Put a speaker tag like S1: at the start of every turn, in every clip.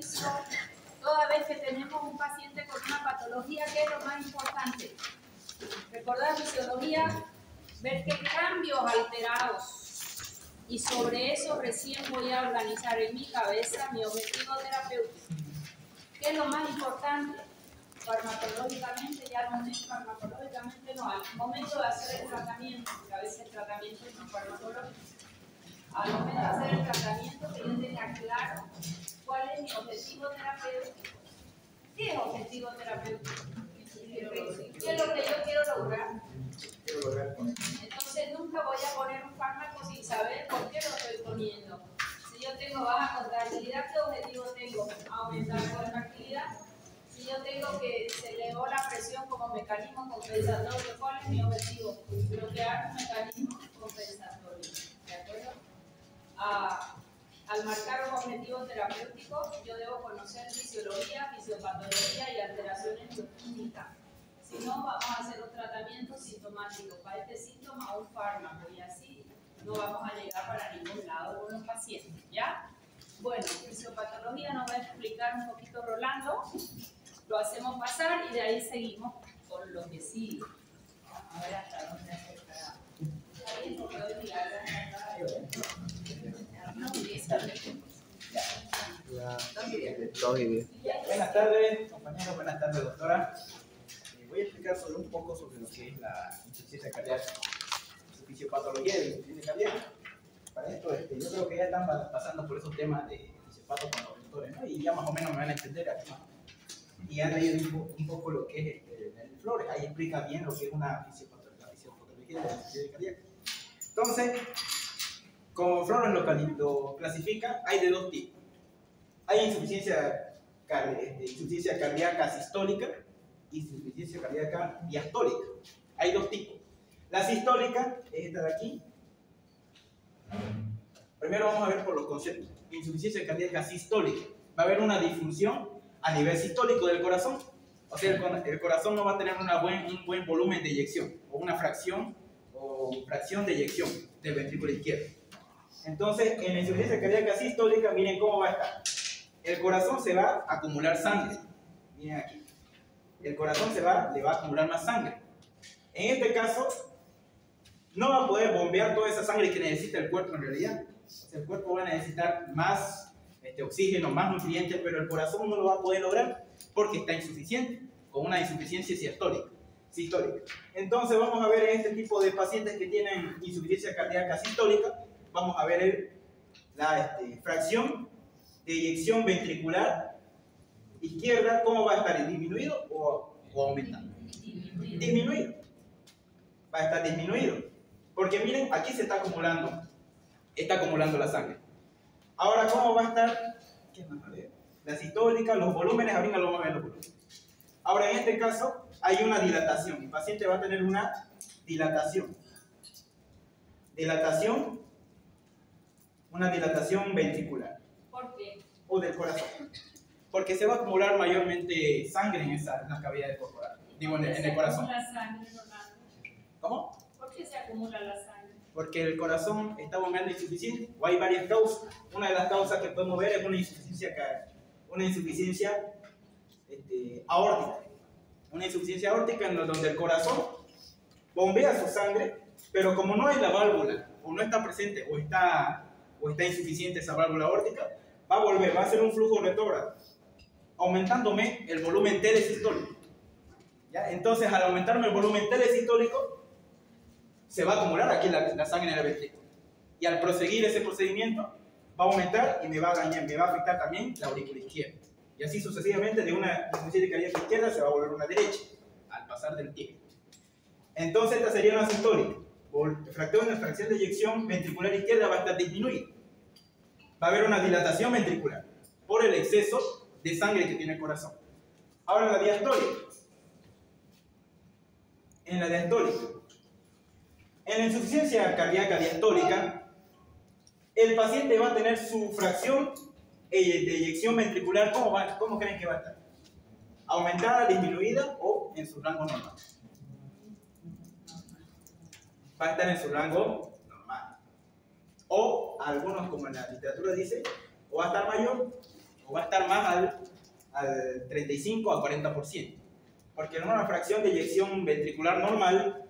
S1: ejercicio toda vez que tenemos un paciente con una patología, ¿qué es lo más importante? Recordar fisiología, ver qué cambios alterados, y sobre eso recién voy a organizar en mi cabeza mi objetivo terapéutico. ¿Qué es lo más importante? Farmacológicamente, ya no es farmacológicamente, no, al momento de hacer el tratamiento, porque a veces el tratamiento es no farmacológico. Al momento de hacer el tratamiento, que yo tenga claro cuál es mi objetivo terapéutico. ¿Qué es objetivo terapéutico? ¿Qué es lo que yo quiero lograr? Entonces nunca voy a poner un fármaco sin saber por qué lo estoy poniendo. Si yo tengo baja contractilidad, ¿qué objetivo tengo? Aumentar la contractilidad. Si yo tengo que se elevó la presión como mecanismo compensatorio, ¿cuál es mi objetivo? Bloquear un mecanismo compensatorio. ¿De acuerdo? Al marcar un objetivo terapéutico, yo debo conocer fisiología, fisiopatología y alteraciones bioquímicas. Si no, vamos a hacer un tratamiento sintomático. Para este síntoma, un fármaco, y así no vamos a llegar para ningún lado con los pacientes, ¿ya? Bueno, fisiopatología nos va a explicar un poquito Rolando. Lo hacemos pasar y de ahí seguimos con lo que sigue. A ver hasta dónde acercará. Ahí porque hoy día
S2: Buenas tardes, compañeros, buenas tardes, doctora. Voy a explicar un poco sobre lo que es la insuficiencia cardíaca, su fisiopatología de la insuficiencia cardíaca. Para esto, yo creo que ya están pasando por esos temas de fisiopatología con los doctores, ¿no? Y ya más o menos me van a entender aquí, ¿no? Y han leído un poco lo que es el Flores, ahí explica bien lo que es una fisiopatología de la insuficiencia cardíaca. Entonces, como Flores lo clasifica, hay de dos tipos. Hay insuficiencia cardíaca sistólica y insuficiencia cardíaca diastólica. Hay dos tipos. La sistólica es esta de aquí. Primero vamos a ver por los conceptos. Insuficiencia cardíaca sistólica. Va a haber una disfunción a nivel sistólico del corazón. O sea, el corazón no va a tener un buen volumen de eyección o una fracción de eyección del ventrículo izquierdo. Entonces, en la insuficiencia cardíaca sistólica, miren cómo va a estar. El corazón se va a acumular sangre. Miren aquí. El corazón le va a acumular más sangre. En este caso, no va a poder bombear toda esa sangre que necesita el cuerpo en realidad. O sea, el cuerpo va a necesitar más oxígeno, más nutrientes, pero el corazón no lo va a poder lograr porque está insuficiente, con una insuficiencia sistólica. Entonces vamos a ver en este tipo de pacientes que tienen insuficiencia cardíaca sistólica, vamos a ver la fracción de eyección ventricular izquierda, ¿cómo va a estar? ¿Disminuido o aumentando? Disminuido. Va a estar disminuido. Porque miren, aquí se está acumulando la sangre. Ahora, ¿cómo va a estar? ¿Qué más? La sistólica, los volúmenes, ahorita lo vamos a ver los volúmenes. Ahora, en este caso, hay una dilatación. El paciente va a tener una dilatación. Una dilatación ventricular.
S1: ¿Por qué?
S2: O del corazón. Porque se va a acumular mayormente sangre en la cavidad corporal. Digo, en el corazón.
S1: ¿Por qué se acumula sangre, Rolando?
S2: ¿Cómo?
S1: ¿Por qué se acumula la sangre?
S2: Porque el corazón está bombeando insuficiente, o hay varias causas. Una de las causas que podemos ver es una insuficiencia aórtica. Una insuficiencia aórtica en donde el corazón bombea su sangre, pero como no hay la válvula, o no está presente, o está insuficiente esa válvula aórtica, va a hacer un flujo retrógrado, aumentándome el volumen telesistólico. ¿Ya? Entonces, al aumentarme el volumen telesistólico, se va a acumular aquí la sangre en el ventrículo. Y al proseguir ese procedimiento, va a aumentar y me va a afectar también la aurícula izquierda. Y así sucesivamente, de una insuficiencia cardíaca izquierda se va a volver una derecha, al pasar del tiempo. Entonces, esta sería una sistólica. La fracción de eyección ventricular izquierda va a estar disminuida. Va a haber una dilatación ventricular por el exceso de sangre que tiene el corazón. Ahora, la diastólica. En la insuficiencia cardíaca diastólica, el paciente va a tener su fracción de eyección ventricular, ¿cómo creen que va a estar? ¿Aumentada, disminuida o en su rango normal? Va a estar en su rango normal. O algunos, como en la literatura dice, o va a estar mayor o o va a estar más al 35 a 40%. Porque en una fracción de eyección ventricular normal,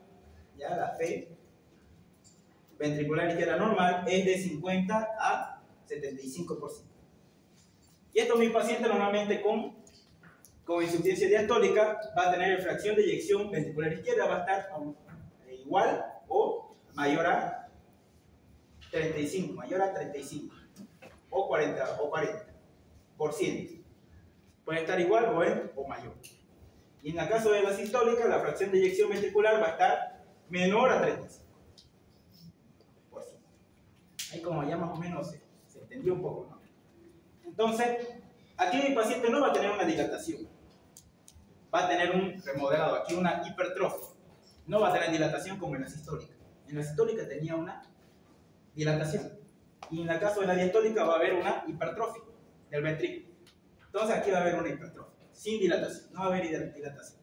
S2: ya la P ventricular izquierda normal es de 50 a 75%. Y esto mi paciente normalmente con insuficiencia diastólica va a tener fracción de eyección ventricular izquierda, va a estar igual o mayor a 35, o 40%. Puede estar igual o mayor. Y en el caso de la sistólica, la fracción de eyección ventricular va a estar menor a 35%. Ahí como ya más o menos se entendió un poco, ¿no? Entonces, aquí mi paciente no va a tener una dilatación. Va a tener un remodelado, aquí una hipertrofia. No va a tener dilatación como en la sistólica. En la sistólica tenía una dilatación. Y en el caso de la diastólica va a haber una hipertrofia del ventrículo. Entonces aquí va a haber una hipertrofia, sin dilatación. No va a haber dilatación.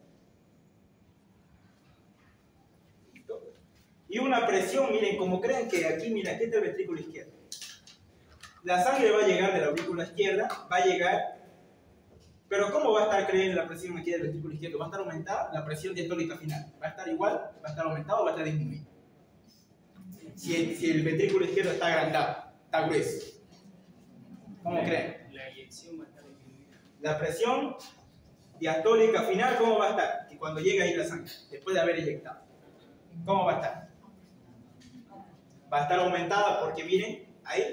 S2: ¿Listo? Y una presión, miren, como creen que aquí, mira, aquí está el ventrículo izquierdo. La sangre va a llegar de la aurícula izquierda, va a llegar. Pero ¿cómo va a estar, creen, la presión aquí del ventrículo izquierdo? ¿Va a estar aumentada? La presión diastólica final. ¿Va a estar igual? ¿Va a estar aumentada o va a estar disminuida? Si el ventrículo izquierdo está agrandado, está grueso. ¿Cómo creen?
S3: La eyección va a estar disminuida.
S2: La presión diastólica final, ¿cómo va a estar? Que cuando llega ahí la sangre, después de haber eyectado. ¿Cómo va a estar? Va a estar aumentada porque, miren, ahí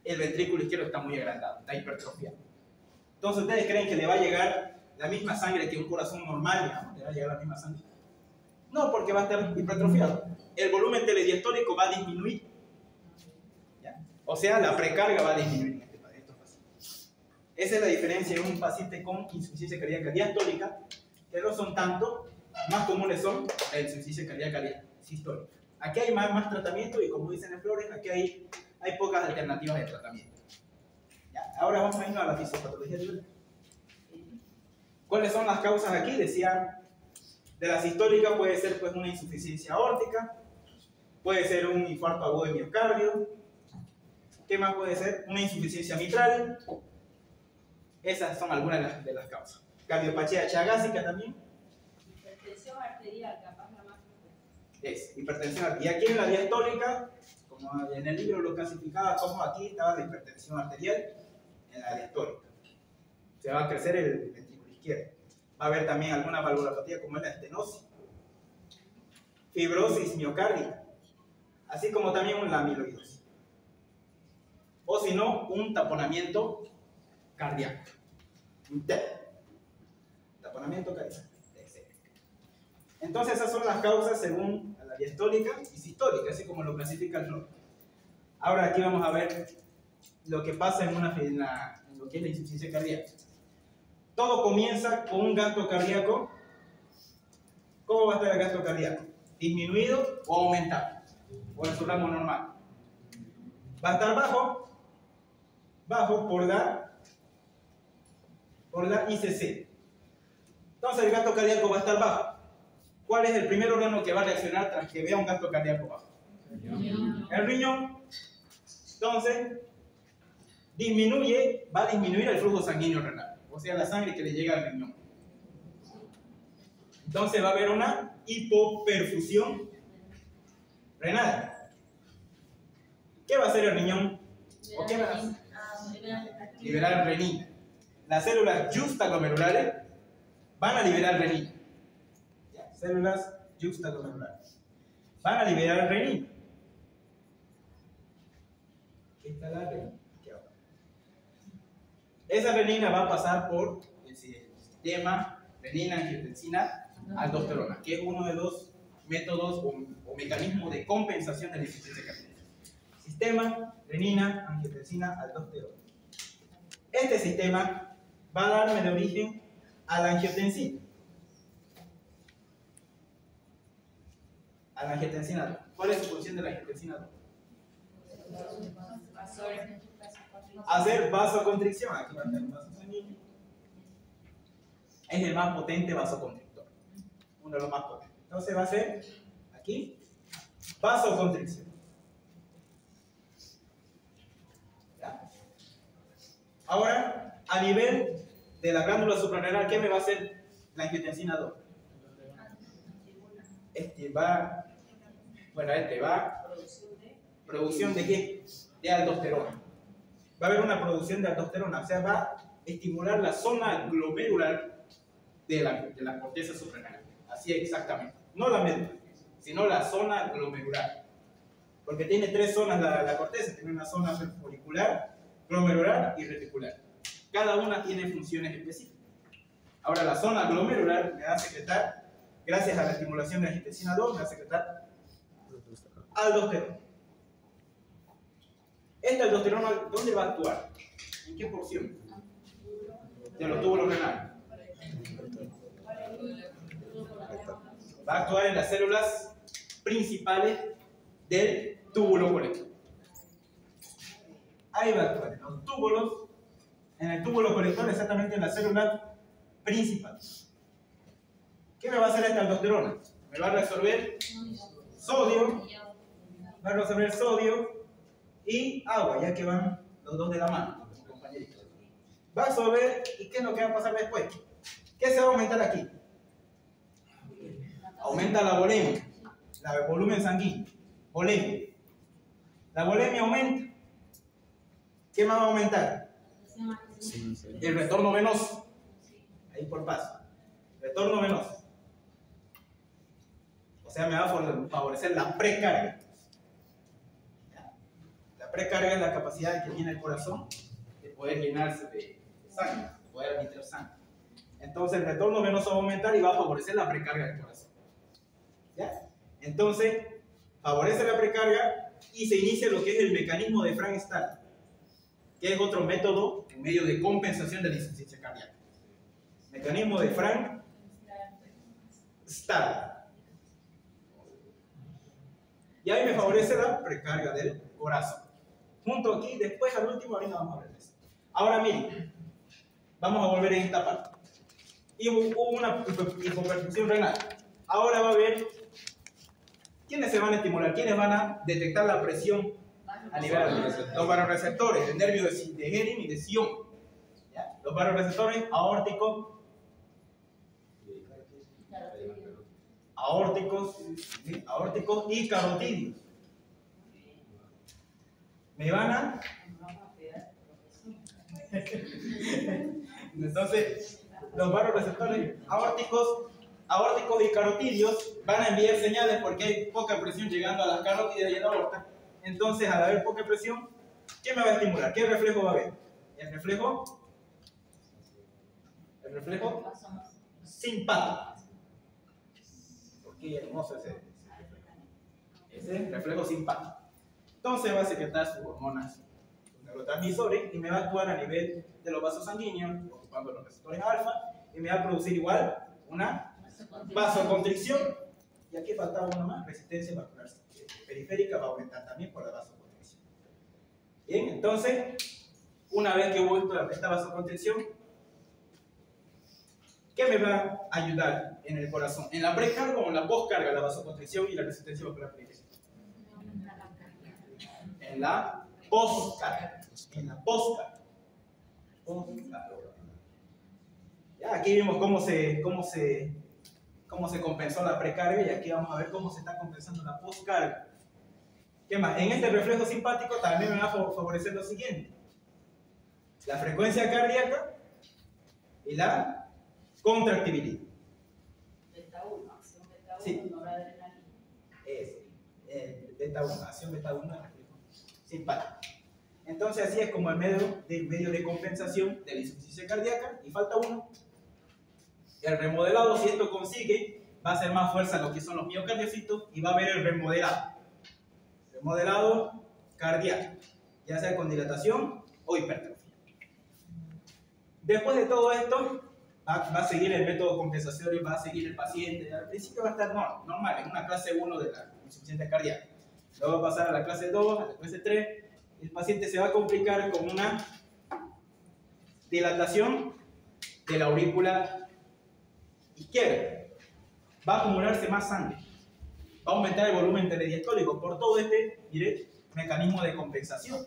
S2: el ventrículo izquierdo está muy agrandado, está hipertrofiado. Entonces, ¿ustedes creen que le va a llegar la misma sangre que un corazón normal, digamos? ¿Le va a llegar la misma sangre? No, porque va a estar hipertrofiado. El volumen telediastólico va a disminuir. ¿Ya? O sea, la precarga va a disminuir en estos pacientes. Esa es la diferencia en un paciente con insuficiencia cardíaca diastólica, que no son tanto, más comunes son la insuficiencia cardíaca sistólica. Aquí hay más tratamiento y como dicen en Flores, aquí hay pocas alternativas de tratamiento. ¿Ya? Ahora vamos a irnos a la fisiopatología de verdad. ¿Cuáles son las causas aquí? Decía, de la sistólica puede ser pues una insuficiencia aórtica, puede ser un infarto agudo de miocardio. ¿Qué más puede ser? Una insuficiencia mitral. Esas son algunas de las causas. Cardiopatía chagásica también.
S1: Hipertensión arterial, capaz la más frecuente.
S2: Es hipertensión arterial. Y aquí en la diastólica, como en el libro lo clasificaba como aquí estaba la hipertensión arterial en la diastólica. Se va a crecer el ventrículo izquierdo. Va a haber también alguna valvulopatía como es la estenosis, fibrosis miocárdica, así como también una amiloidosis. O si no, un taponamiento cardíaco. Un taponamiento cardíaco. Entonces esas son las causas según la diastólica y sistólica, así como lo clasifica el Flores. Ahora aquí vamos a ver lo que pasa en lo que es la insuficiencia cardíaca. Todo comienza con un gasto cardíaco. ¿Cómo va a estar el gasto cardíaco? ¿Disminuido o aumentado? O en su rango normal. Va a estar bajo por la ICC. Entonces el gasto cardíaco va a estar bajo. ¿Cuál es el primer órgano que va a reaccionar tras que vea un gasto cardíaco bajo? El riñón. Entonces, va a disminuir el flujo sanguíneo renal. O sea, la sangre que le llega al riñón. Entonces va a haber una hipoperfusión renal. ¿Qué va a hacer el riñón? ¿O qué va a hacer? Liberar renina. Las células juxtaglomerulares van a liberar renina. Células juxtaglomerulares van a liberar renina. Aquí está la renina. Esa renina va a pasar por el sistema renina-angiotensina-aldosterona, que es uno de los métodos o mecanismos de compensación de la insuficiencia cardíaca. Sistema renina-angiotensina-aldosterona. Este sistema va a darme de origen a la angiotensina. A la angiotensina 2. ¿Cuál es su función de la angiotensina 2? Hacer vasoconstricción. Aquí va a estar un vaso sanguíneo. Es el más potente vasoconstrictor. Uno de los más potentes. Entonces va a ser aquí vasoconstricción. ¿Ya? Ahora, a nivel de la glándula suprarrenal, ¿qué me va a hacer la angiotensina 2? Este va producción de qué? De aldosterona. Va a haber una producción de aldosterona, o sea, va a estimular la zona glomerular de la corteza suprarrenal. Así exactamente. No la médula, sino la zona glomerular. Porque tiene tres zonas la corteza. Tiene una zona folicular, glomerular y reticular. Cada una tiene funciones específicas. Ahora, la zona glomerular me va a secretar, gracias a la estimulación de la angiotensina 2, me va a secretar aldosterona. Esta aldosterona, ¿dónde va a actuar? ¿En qué porción? De los túbulos renales. Va a actuar en las células principales del túbulo colector. Ahí va a actuar en los túbulos, en el túbulo colector, exactamente en la célula principal. ¿Qué me va a hacer esta aldosterona? Me va a resolver sodio, y agua, ya que van los dos de la mano, compañeritos. Va a absorber, ¿y qué es lo que va a pasar después? ¿Qué se va a aumentar aquí? Aumenta la volemia, el volumen sanguíneo, volemia. La volemia aumenta. ¿Qué más va a aumentar? El retorno venoso. Ahí por paso. Retorno venoso. O sea, me va a favorecer la precarga. La precarga es la capacidad que tiene el corazón de poder llenarse de sangre, de poder emitir sangre. Entonces el retorno venoso va a aumentar y va a favorecer la precarga del corazón. ¿Ya? Entonces, favorece la precarga y se inicia lo que es el mecanismo de Frank-Starr, que es otro método en medio de compensación de la insuficiencia cardíaca. Mecanismo de Frank-Starr. Y ahí me favorece la precarga del corazón. Junto aquí, después al último, ahorita vamos a ver eso. Ahora miren, vamos a volver en esta parte. Y hubo una hipoperfusión renal. Ahora va a haber quiénes se van a estimular, quiénes van a detectar la presión a nivel de los vasoreceptores, el nervio de Henry y de Sion. ¿Ya? Los vasoreceptores aórticos, y carotídeos. Me van a... Entonces, los vasoreceptores aórticos y carotídeos van a enviar señales porque hay poca presión llegando a las carótidas y a la aorta. Entonces, al haber poca presión, ¿qué me va a estimular? ¿Qué reflejo va a haber? El reflejo simpático. Porque hermoso ese reflejo simpático. Entonces va a secretar sus hormonas, sus neurotransmisores, y me va a actuar a nivel de los vasos sanguíneos, ocupando los receptores alfa, y me va a producir igual una vasoconstricción. Y aquí faltaba una más, resistencia vascular periférica, va a aumentar también por la vasoconstricción. Bien, entonces, una vez que hubo esta vasoconstricción, ¿qué me va a ayudar en el corazón? ¿En la precarga o en la poscarga, la vasoconstricción y la resistencia vascular periférica? En la poscarga. Ya, aquí vimos cómo se compensó la precarga, y aquí vamos a ver cómo se está compensando la poscarga. ¿Qué más? En este reflejo simpático también me va a favorecer lo siguiente: la frecuencia cardíaca y la contractibilidad.
S1: Beta 1, acción beta 1,
S2: sí.
S1: noradrenalina.
S2: Beta 1, acción beta 1 es reflejo simpático. Entonces así es como el medio de compensación de la insuficiencia cardíaca. Y falta uno: el remodelado. Si esto consigue, va a hacer más fuerza lo que son los miocardiocitos y va a haber el remodelado cardíaco, ya sea con dilatación o hipertrofia. Después de todo esto, va a seguir el método compensatorio, va a seguir el paciente. Al principio va a estar normal, en una clase 1 de la insuficiencia cardíaca. Luego va a pasar a la clase 2, a la clase 3. El paciente se va a complicar con una dilatación de la aurícula izquierda. Va a acumularse más sangre. Va a aumentar el volumen telediastólico por todo este, mire, mecanismo de compensación.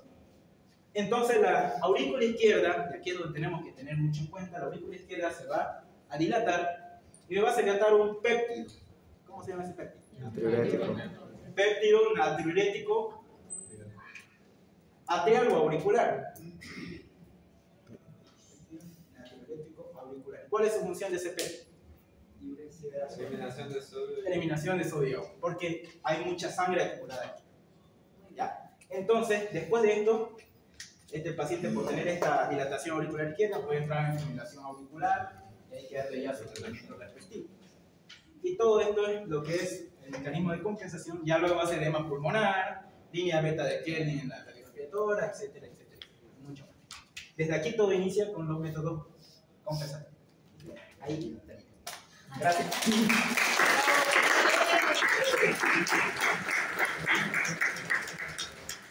S2: Entonces la aurícula izquierda, y aquí es donde tenemos que tener mucho en cuenta, la aurícula izquierda se va a dilatar y me va a secretar un péptido. ¿Cómo se llama ese péptido?
S4: Natriurético.
S2: Péptido natriurético atrial o auricular. Natriurético auricular. ¿Cuál es su función de ese péptido?
S4: Eliminación de sodio.
S2: Eliminación de sodio, porque hay mucha sangre acumulada aquí. ¿Ya? Entonces, después de esto, este paciente por tener esta dilatación auricular izquierda puede entrar en fibrilación auricular y hay que darle ya su tratamiento respectivo. Y todo esto es lo que es el mecanismo de compensación. Ya luego hace edema pulmonar, línea beta de Kelvin en la radiografía de tórax, etcétera, etcétera. Mucho más. Desde aquí todo inicia con los métodos compensatorios. Ahí termina. Gracias.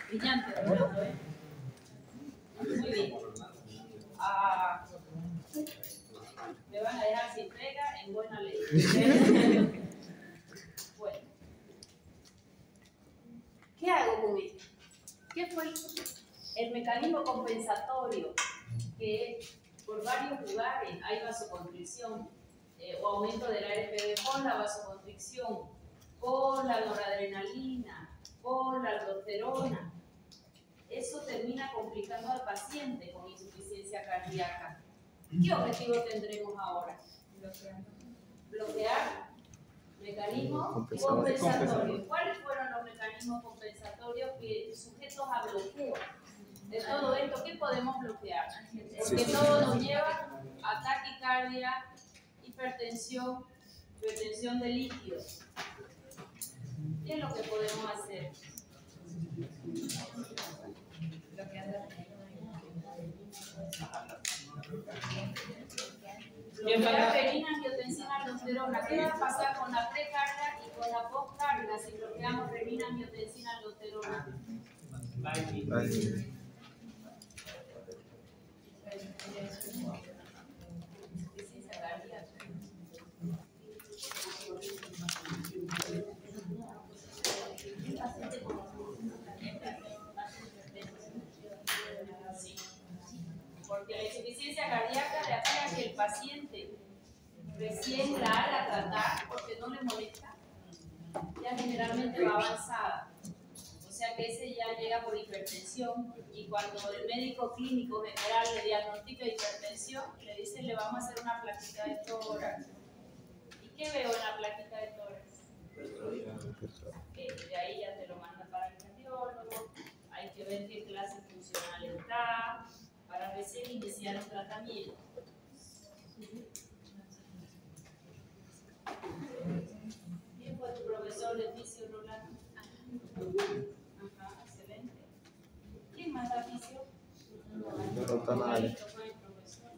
S1: Brillante, ¿verdad? Muy bien. Me van a dejar sin pega en buena ley. Bueno, ¿qué hago con esto? ¿Qué fue el mecanismo compensatorio? Que por varios lugares hay vasoconstricción o aumento del ARPB con la vasoconstricción, con la noradrenalina, con la aldosterona. Eso termina complicando al paciente con insuficiencia cardíaca. ¿Qué objetivo tendremos ahora? Bloquear mecanismos compensatorios. ¿Cuáles fueron los mecanismos compensatorios que sujetos a bloqueo? De todo esto, ¿qué podemos bloquear? Porque todo nos lleva a taquicardia, hipertensión de líquidos. ¿Qué es lo que podemos hacer? Bloquear renina, angiotensina, aldosterona. ¿Qué va a pasar con la precarga y con la postcarga si bloqueamos renina, angiotensina, aldosterona? Porque la insuficiencia cardíaca de aquí a que el paciente recién la haga tratar porque no le molesta, ya generalmente va avanzada. O sea que ese ya llega por hipertensión y cuando el médico clínico general le diagnostica hipertensión, le dice le vamos a hacer una plaquita de tórax. ¿Y qué veo en la plaquita de tórax? Que de ahí ya te lo manda para el cardiólogo, hay que ver qué clase funcional está, para recién iniciar el tratamiento. ¿Quién fue tu profesor de fisio, Rolando? Ajá, excelente. ¿Quién más da fisio? Fue el profesor.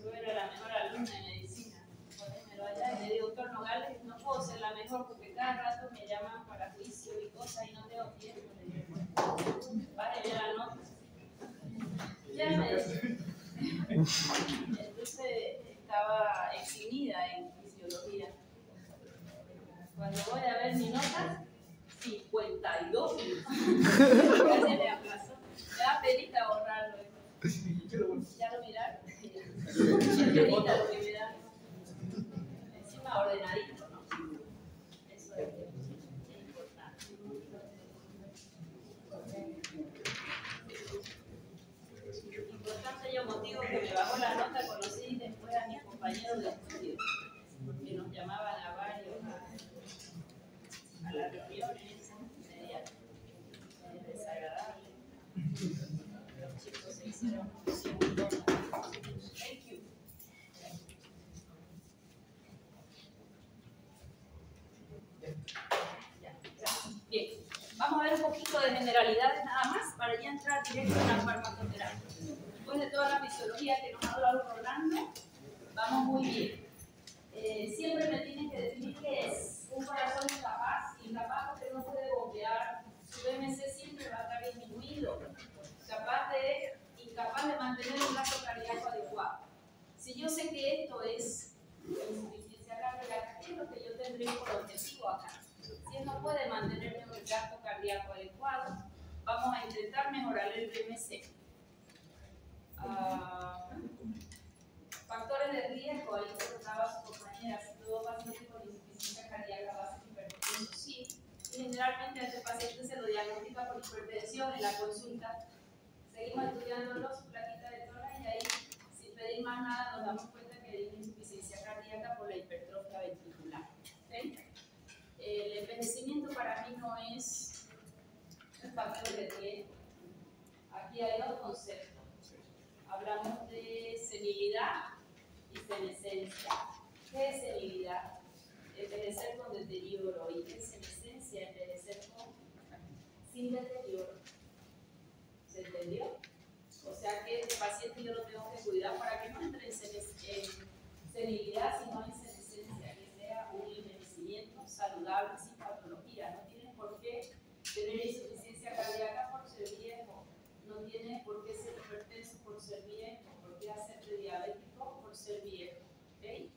S1: Yo era la mejor alumna de medicina. Ponémelo allá y le digo, doctor Nogales, no puedo ser la mejor porque cada rato me llaman para juicio y cosas y no tengo tiempo. Le digo, bájale la nota. Ya me decía. Entonces estaba eximida en fisiología. Cuando voy a ver mi nota, 52 minutos. Ya se me aplazó. Me da penita borrarlo. ¿Ya lo miraron? Es penita lo que me da. Encima ordenadito, ¿no? Eso es importante. Importante yo motivo que me bajó la nota, conocí después a mis compañeros de estudio, que nos llamaban a varios a las reuniones, media desagradable. Los chicos se hicieron un montón. Thank you. Bien, vamos a ver un poquito de generalidades nada más para ya entrar directo en la farmacoterapia. Después de toda la fisiología que nos ha hablado Rolando, vamos muy bien. Siempre me tienen que definir qué es un corazón incapaz porque no puede bombear, su BMC siempre va a estar disminuido, incapaz de mantener un gasto cardíaco adecuado. Si yo sé que esto es insuficiencia cardíaca, ¿qué es lo que yo tendré por objetivo acá? Si él no puede mantener un gasto cardíaco adecuado, vamos a intentar mejorar el BMC. Factores de riesgo, ahí preguntaba su compañera, si todo paciente con insuficiencia cardíaca va a ser hipertenso, sí. Y generalmente a este paciente se lo diagnostica por hipertensión en la consulta. Seguimos estudiándolo, su plaquita de Torres, y ahí, sin pedir más nada, nos damos cuenta que hay una insuficiencia cardíaca por la hipertrofia ventricular. ¿Okay? El envejecimiento para mí no es un factor de riesgo. Aquí hay dos conceptos. Hablamos de senilidad y senescencia. ¿Qué es senilidad? Envejecer con deterioro. ¿Y qué es senescencia? Envejecer sin deterioro. ¿Se entendió? O sea que este paciente yo lo tengo que cuidar para que no entre en senilidad, sino en senescencia, que sea un envejecimiento saludable sin patología. No tienes por qué tener insuficiencia cardíaca por ser viejo. No tienes por qué ser hipertenso por ser viejo, por qué hacerte diabético por ser viejo. ¿Okay?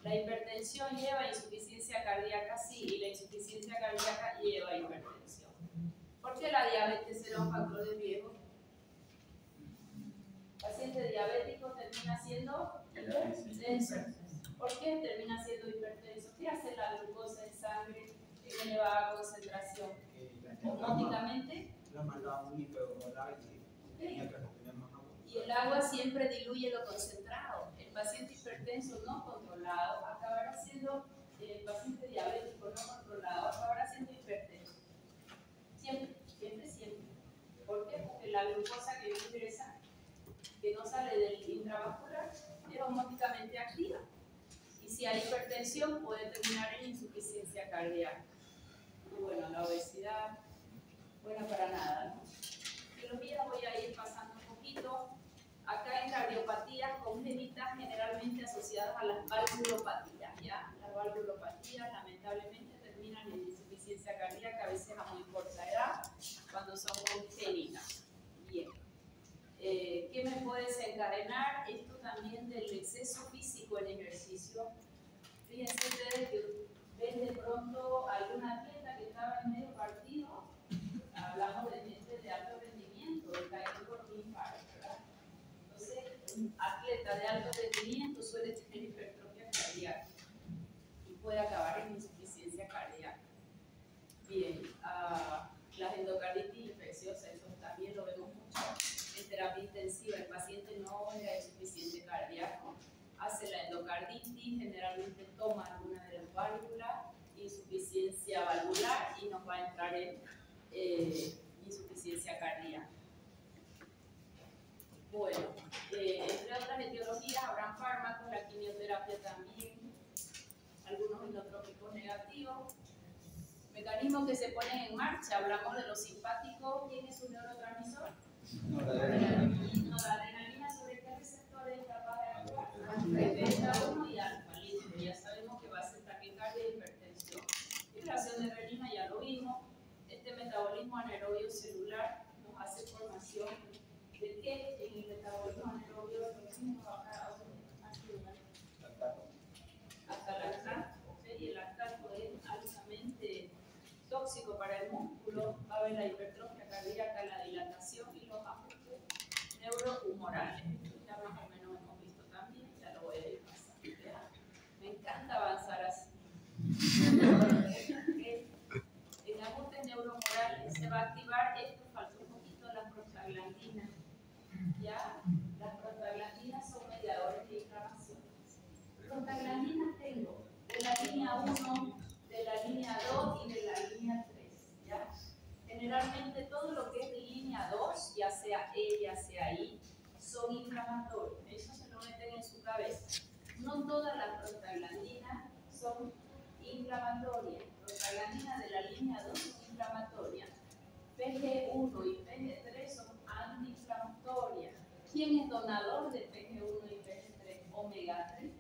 S1: La hipertensión lleva insuficiencia cardíaca, sí, y la insuficiencia cardíaca lleva hipertensión. ¿Por qué la diabetes será un factor de riesgo? El paciente diabético termina siendo hipertenso. ¿Por qué termina siendo hipertenso? ¿Qué hace la glucosa en sangre en elevada concentración? Ópticamente. Y el agua siempre diluye lo concentrado. El paciente hipertenso no controlado acabará siendo, el paciente diabético no controlado acabará siendo hipertenso. Siempre, siempre, siempre. ¿Por qué? Porque la glucosa que ingresa, que no sale del intravascular, es homóticamente activa. Y si hay hipertensión, puede terminar en insuficiencia cardíaca. Y bueno, la obesidad, buena para nada, ¿no? Biología voy a ir pasando un poquito. Acá en cardiopatías congénitas generalmente asociadas a las valvulopatías, ¿ya? Las valvulopatías lamentablemente terminan en insuficiencia cardíaca, a veces a muy corta edad, cuando son congénitas. Bien. ¿Qué me puede desencadenar? Esto también del exceso físico en ejercicio. Fíjense ustedes que ven de pronto alguna atleta que estaba en medio partido, hablamos de gente de alto rendimiento, de caído por un infarto, ¿verdad? Entonces, un atleta de alto rendimiento suele tener hipertrofia cardíaca y puede acabar en insuficiencia cardíaca. Bien, las endocarditis infecciosas, eso también lo vemos mucho en terapia intensiva. El paciente no es insuficiente cardíaco, hace la endocarditis, generalmente toma alguna de las válvulas, insuficiencia valvular y nos va a entrar en insuficiencia cardíaca. Bueno, entre otras etiologías habrán fármacos, la quimioterapia también, algunos inotrópicos negativos, mecanismos que se ponen en marcha. Hablamos de los simpáticos. ¿Quién es un neurotransmisor? Noradrenalina. ¿Sobre qué receptores es capaz de actuar? Beta 1 y alfa. Listo, ya sabemos que va a ser taquicardia y hipertensión. Fibración de renina ya lo vimos. Este metabolismo anaerobio celular nos hace formación de que en el metabolismo anaerobio el oxígeno baja hasta lactato, ¿okay? Y el lactato es altamente tóxico para el músculo. Va a haber la hipertrofia cardíaca, la dilatación y los ajustes neurohumorales. Ya más o menos hemos visto también, ya lo voy a ir pasando. ¿Ya? Me encanta avanzar así. En ajustes neurohumorales se va a activar esto, faltó un poquito la prostaglandina. ¿Ya? Las prostaglandinas son mediadores de inflamación. Prostaglandinas tengo de la línea 1, de la línea 2 y de la línea 3. ¿Ya? Generalmente todo lo que es de línea 2, ya sea E, ya sea I, son inflamatorios. Eso se lo meten en su cabeza. No todas las prostaglandinas son inflamatorias. Prostaglandinas de la línea 2 son inflamatorias. PG1 y PG3 son antiinflamatorias. ¿Quién es donador de PG1 y PG3? Omega 3.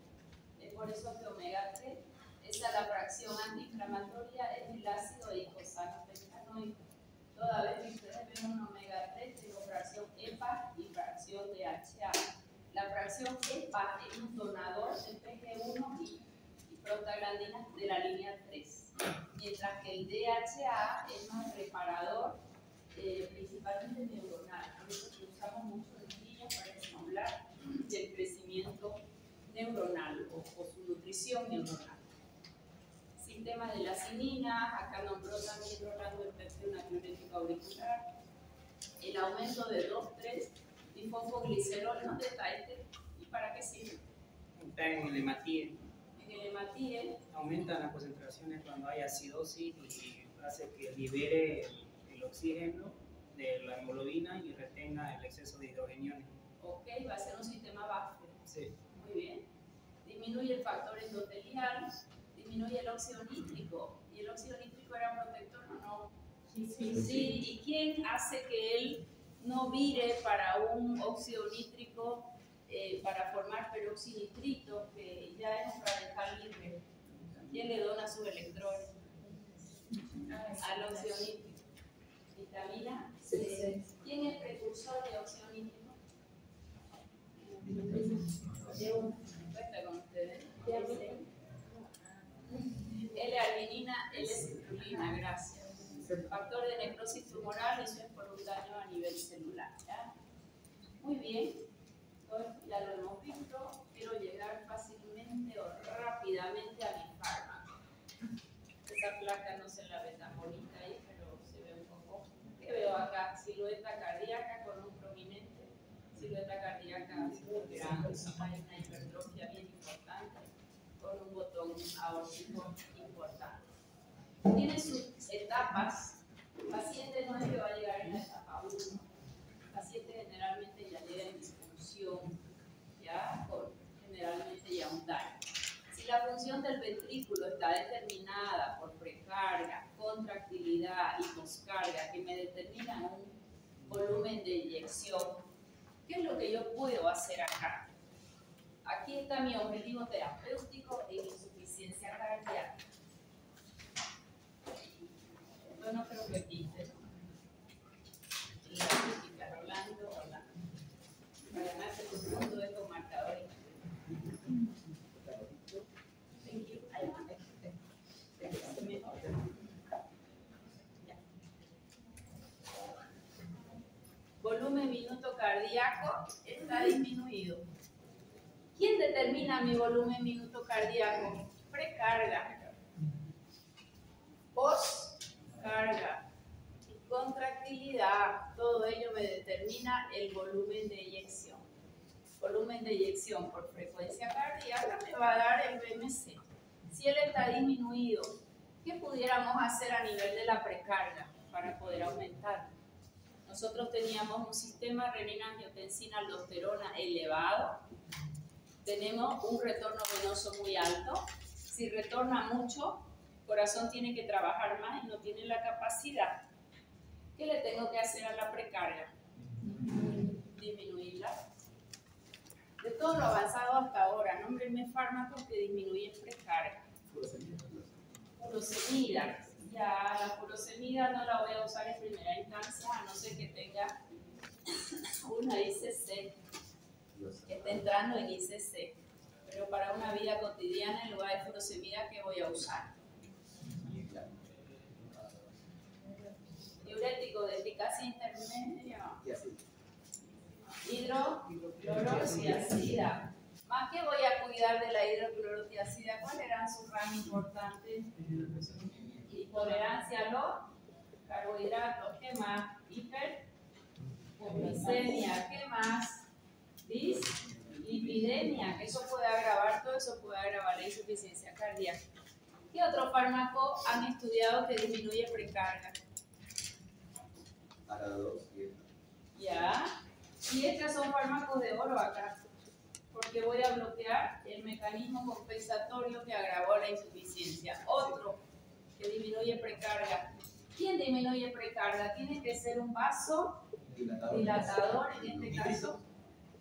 S1: Es por eso que omega 3, esa es la fracción antiinflamatoria, es el ácido eicosano pentanoico. Toda vez que ustedes ven un omega 3, tengo fracción EPA y fracción DHA. La fracción EPA es un donador de PG1 y prostaglandinas de la línea 3, mientras que el DHA es más reparador, principalmente neuronal, por eso que usamos mucho en niños para estimular el crecimiento neuronal o su nutrición neuronal. Sistema de la cinina, acá nombró también Rolando el péptido natriurético auricular, el aumento de 2,3 difosfoglicerol. ¿Dónde está este? ¿Y para qué sirve?
S3: Está en el hematíe.
S1: En el hematíe.
S3: Aumentan las concentraciones cuando hay acidosis y hace que libere el oxígeno de la hemoglobina y retenga el exceso de hidrogeniones.
S1: Ok, va a ser un sistema buffer.
S3: Sí.
S1: Muy bien. Disminuye el factor endotelial, disminuye el óxido nítrico. ¿Y el óxido nítrico era protector o no? Sí. ¿Y quién hace que él no vire para un óxido nítrico para formar peroxinitrito, que ya es un radical libre? ¿Quién le dona sus electrones al óxido nítrico? ¿Vitamina? Sí. ¿Quién es precursor de óxido nítrico? Cuenta con ustedes. L-arginina, L-citrulina, gracias. Factor de necrosis tumoral, eso es por un daño a nivel celular. ¿Ya? Muy bien, entonces ya lo hemos visto. Quiero llegar fácilmente o rápidamente a mi fármaco. Esa placa no se la ve tan bonita ahí, pero se ve un poco. ¿Qué veo acá? Silueta cardíaca con un prominente. Silueta cardíaca grande, hay una hipertrofia bien importante con un botón aórtico importante. Tiene sus etapas. El paciente no es que va a llegar en la etapa 1. El paciente generalmente ya llega en disfunción, ya con generalmente ya un daño. Si la función del ventrículo está determinada por precarga, contractilidad y poscarga, que me determinan un volumen de inyección, ¿qué es lo que yo puedo hacer acá? Aquí está mi objetivo terapéutico en insuficiencia cardíaca. Yo no creo que existe. La crítica, Rolando. Para ganarse tu punto de estos marcadores. Thank you. Volumen minuto cardíaco está disminuido. ¿Quién determina mi volumen minuto cardíaco? Precarga, poscarga, contractilidad, todo ello me determina el volumen de eyección. Volumen de eyección por frecuencia cardíaca me va a dar el BMC. Si él está disminuido, ¿qué pudiéramos hacer a nivel de la precarga para poder aumentar? Nosotros teníamos un sistema renina-angiotensina-aldosterona elevado. Tenemos un retorno venoso muy alto. Si retorna mucho, el corazón tiene que trabajar más y no tiene la capacidad. ¿Qué le tengo que hacer a la precarga? Disminuirla. De todo lo avanzado hasta ahora, nómbrenme fármacos que disminuyen precarga. Furosemida. Ya la furosemida no la voy a usar en primera instancia, a no ser que tenga una ICC, que esté entrando en ICC. Pero para una vida cotidiana, en lugar de furosemida, ¿qué voy a usar? Diurético de eficacia intermedia. Hidroclorotiazida. ¿Más que voy a cuidar de la hidroclorotiazida? ¿Cuáles eran sus ramos importantes? Intolerancia a los carbohidratos. ¿Qué más? Hiperglicemia. ¿Qué más? Dislipidemia. Eso puede agravar, todo eso puede agravar la insuficiencia cardíaca. ¿Qué otro fármaco han estudiado que disminuye precarga? Ya. Y estos son fármacos de oro acá, porque voy a bloquear el mecanismo compensatorio que agravó la insuficiencia. Otro que disminuye precarga. ¿Quién disminuye precarga? Tiene que ser un vaso dilatador, en este caso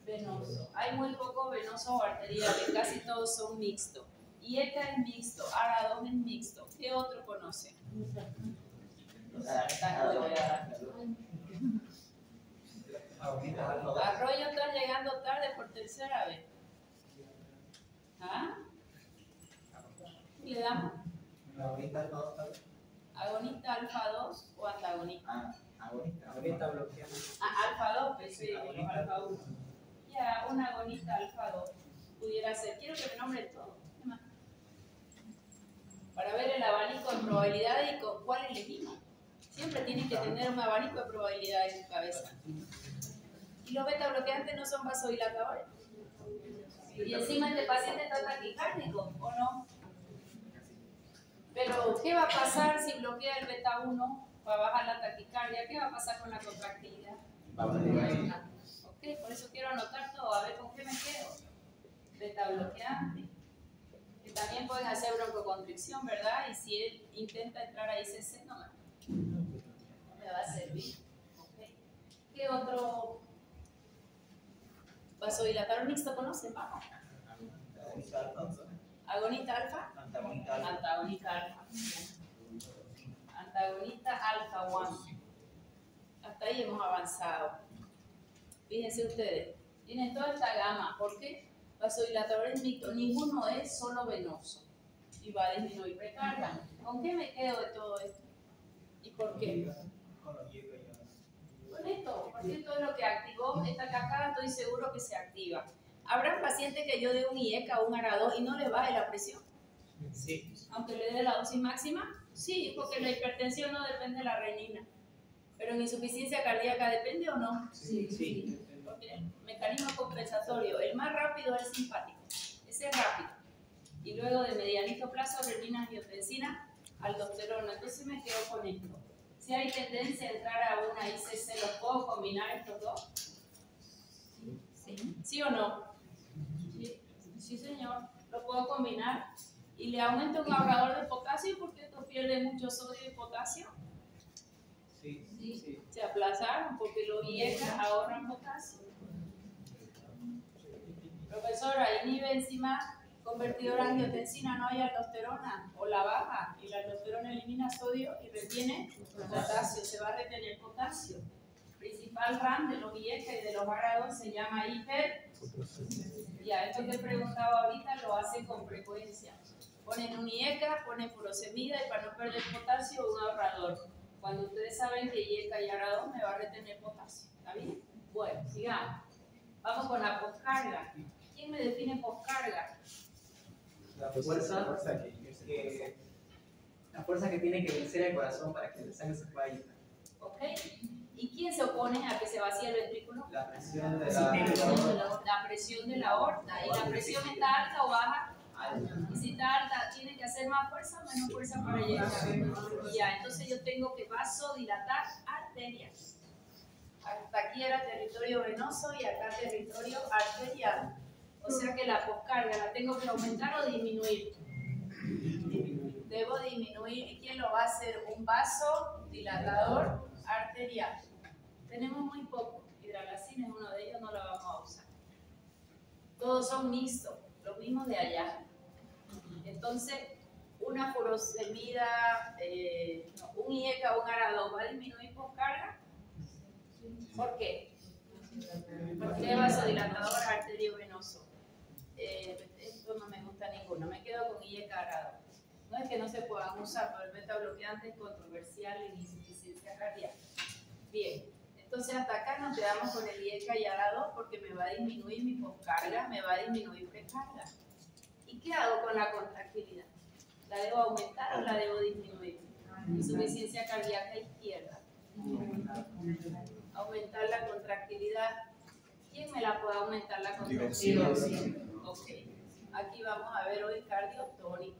S1: venoso. Hay muy pocos venosos o arteriales, casi todos son mixtos. Y esta es mixto, ARA2 es mixto. ¿Qué otro conoce? Arroyo está llegando tarde por tercera vez. ¿Ah? ¿Le damos? Agonista alfa 2 o antagonista.
S3: Beta bloqueante.
S1: Alfa 2, pensé, alfa 1. Ya, una agonista alfa 2 pudiera ser. Quiero que me nombren todo. ¿Qué más? Para ver el abanico de probabilidades y con cuál elegimos. Siempre tienes que tener un abanico de probabilidades en tu cabeza. Y los beta bloqueantes no son vasodilatadores. Y encima este paciente está taquicárdico, ¿o no? Pero, ¿qué va a pasar si bloquea el beta 1 para bajar la taquicardia? ¿Qué va a pasar con la contractilidad? Ok, por eso quiero anotar todo, a ver con qué me quedo. Beta bloqueante. Que también pueden hacer broncoconstricción, ¿verdad? Y si él intenta entrar a ICC, no me va a servir. Okay. ¿Qué otro vasodilatador mixto conocen? Vamos. Agonista alfa. Antagonista alfa. Antagonista alfa 1. Hasta ahí hemos avanzado. Fíjense ustedes, tienen toda esta gama. ¿Por qué? Vasodilatadores mixtos, ninguno es solo venoso y va a disminuir precarga. ¿Con qué me quedo de todo esto? ¿Y por qué? Con esto, porque esto es lo que activó esta cascada, estoy seguro que se activa. ¿Habrá pacientes que yo dé un IECA o un ARA2 y no le baje la presión?
S3: Sí.
S1: Aunque le dé la dosis máxima, sí, porque la hipertensión no depende de la renina. Pero en insuficiencia cardíaca, ¿depende o no?
S3: Sí.
S1: Porque el mecanismo compensatorio, el más rápido es el simpático, ese es rápido. Y luego de medianito plazo, renina, angiotensina, aldosterona. Entonces me quedo con esto. Si hay tendencia a entrar a una ICC, ¿los puedo combinar estos dos? Sí. ¿Sí o no? Sí, señor. Lo puedo combinar. Y le aumento un ahorrador de potasio porque esto pierde mucho sodio y potasio. Sí. Se aplazaron porque los IECA ahorran potasio. Profesora, inhibe enzima convertidora angiotensina, no hay aldosterona o la baja y la aldosterona elimina sodio y retiene potasio, se va a retener potasio. Principal RAM de los IECA y de los ARA2 se llama hiper. Ya, esto que he preguntado ahorita lo hacen con frecuencia. Ponen un IECA, ponen furosemida y para no perder potasio un ahorrador. Cuando ustedes saben que IECA y ARA2 me va a retener potasio. ¿Está bien? Bueno, sigamos. Vamos con la poscarga. ¿Quién me define poscarga?
S5: La fuerza que tiene que vencer el corazón para que la sangre se pueda ir.
S1: ¿Ok? ¿Y quién se opone a que se vacíe el ventrículo?
S5: La presión de
S1: la presión de la aorta. ¿Y la presión está alta o baja? Y si está alta, ¿tiene que hacer más fuerza o menos fuerza para llegar? Ya, entonces yo tengo que vasodilatar arterias. Hasta aquí era territorio venoso y acá territorio arterial. O sea que la poscarga la tengo que aumentar o disminuir. Debo disminuir. ¿Y quién lo va a hacer? Un vasodilatador arterial. Tenemos muy poco. Hidralacina es uno de ellos, no lo vamos a usar. Todos son mixtos, los mismos de allá. Entonces, una furosemida, un IECA o un ARA2 va a disminuir poscarga. ¿Por qué? Porque es vasodilatador arteriovenoso. Esto no me gusta ninguno. Me quedo con IECA ARA2. No es que no se puedan usar, pero el beta bloqueante es controversial en insuficiencia cardíaca. Bien, entonces hasta acá nos quedamos con el IECA y ARA2 porque me va a disminuir mi poscarga, me va a disminuir precarga. ¿Y qué hago con la contractilidad? ¿La debo aumentar o la debo disminuir? Insuficiencia cardíaca izquierda. Aumentar la contractilidad. ¿Quién me la puede aumentar la contractilidad? Ok. Aquí vamos a ver hoy cardiotónico.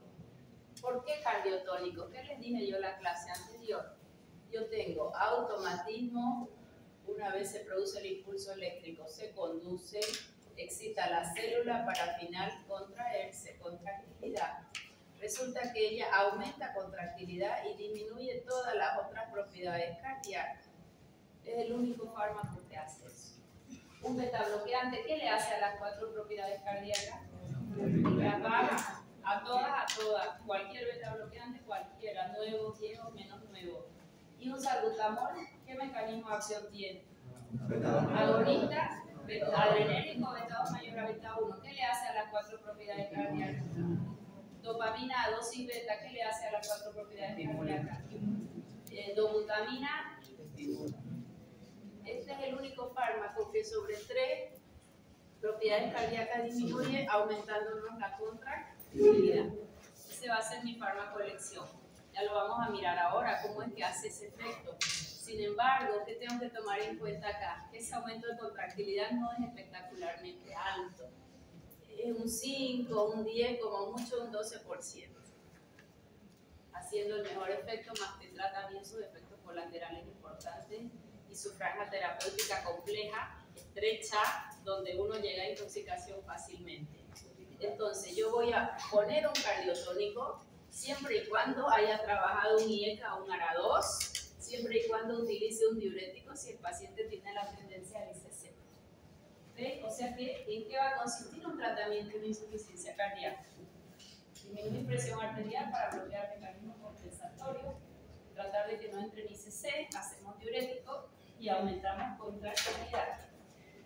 S1: ¿Por qué cardiotónico? ¿Qué les dije yo en la clase anterior? Yo tengo automatismo, una vez se produce el impulso eléctrico, se conduce, excita la célula para al final contraerse, contractilidad. Resulta que ella aumenta contractilidad y disminuye todas las otras propiedades cardíacas. Es el único fármaco que hace eso. Un beta bloqueante, ¿qué le hace a las 4 propiedades cardíacas? Las baja. A todas, cualquier beta bloqueante, cualquiera, nuevo, viejo, menos nuevo. Y un salbutamol, ¿qué mecanismo de acción tiene? Agonista, adrenérgico, beta 2 mayor a beta 1, ¿qué le hace a las 4 propiedades cardíacas? Dopamina, dosis beta, ¿qué le hace a las 4 propiedades cardíacas? Dobutamina,
S3: continúa.
S1: Este es el único fármaco que sobre 3 propiedades cardíacas disminuye, aumentándonos la contractilidad. Ese va a ser mi fármaco de elección. Ya lo vamos a mirar ahora, cómo es que hace ese efecto. Sin embargo, ¿qué tengo que tomar en cuenta acá? Ese aumento de contractilidad no es espectacularmente alto. Es un 5, un 10, como mucho un 12%. Haciendo el mejor efecto, más tendrá también sus efectos colaterales importantes y su franja terapéutica compleja, estrecha, donde uno llega a intoxicación fácilmente. Entonces, yo voy a poner un cardiotónico siempre y cuando haya trabajado un IECA o un ARA2, siempre y cuando utilice un diurético si el paciente tiene la tendencia al ICC. ¿Okay? O sea que, ¿en qué va a consistir un tratamiento de insuficiencia cardíaca? Disminuir presión arterial para bloquear mecanismos compensatorios, tratar de que no entre en ICC, hacemos diurético y aumentamos contractilidad.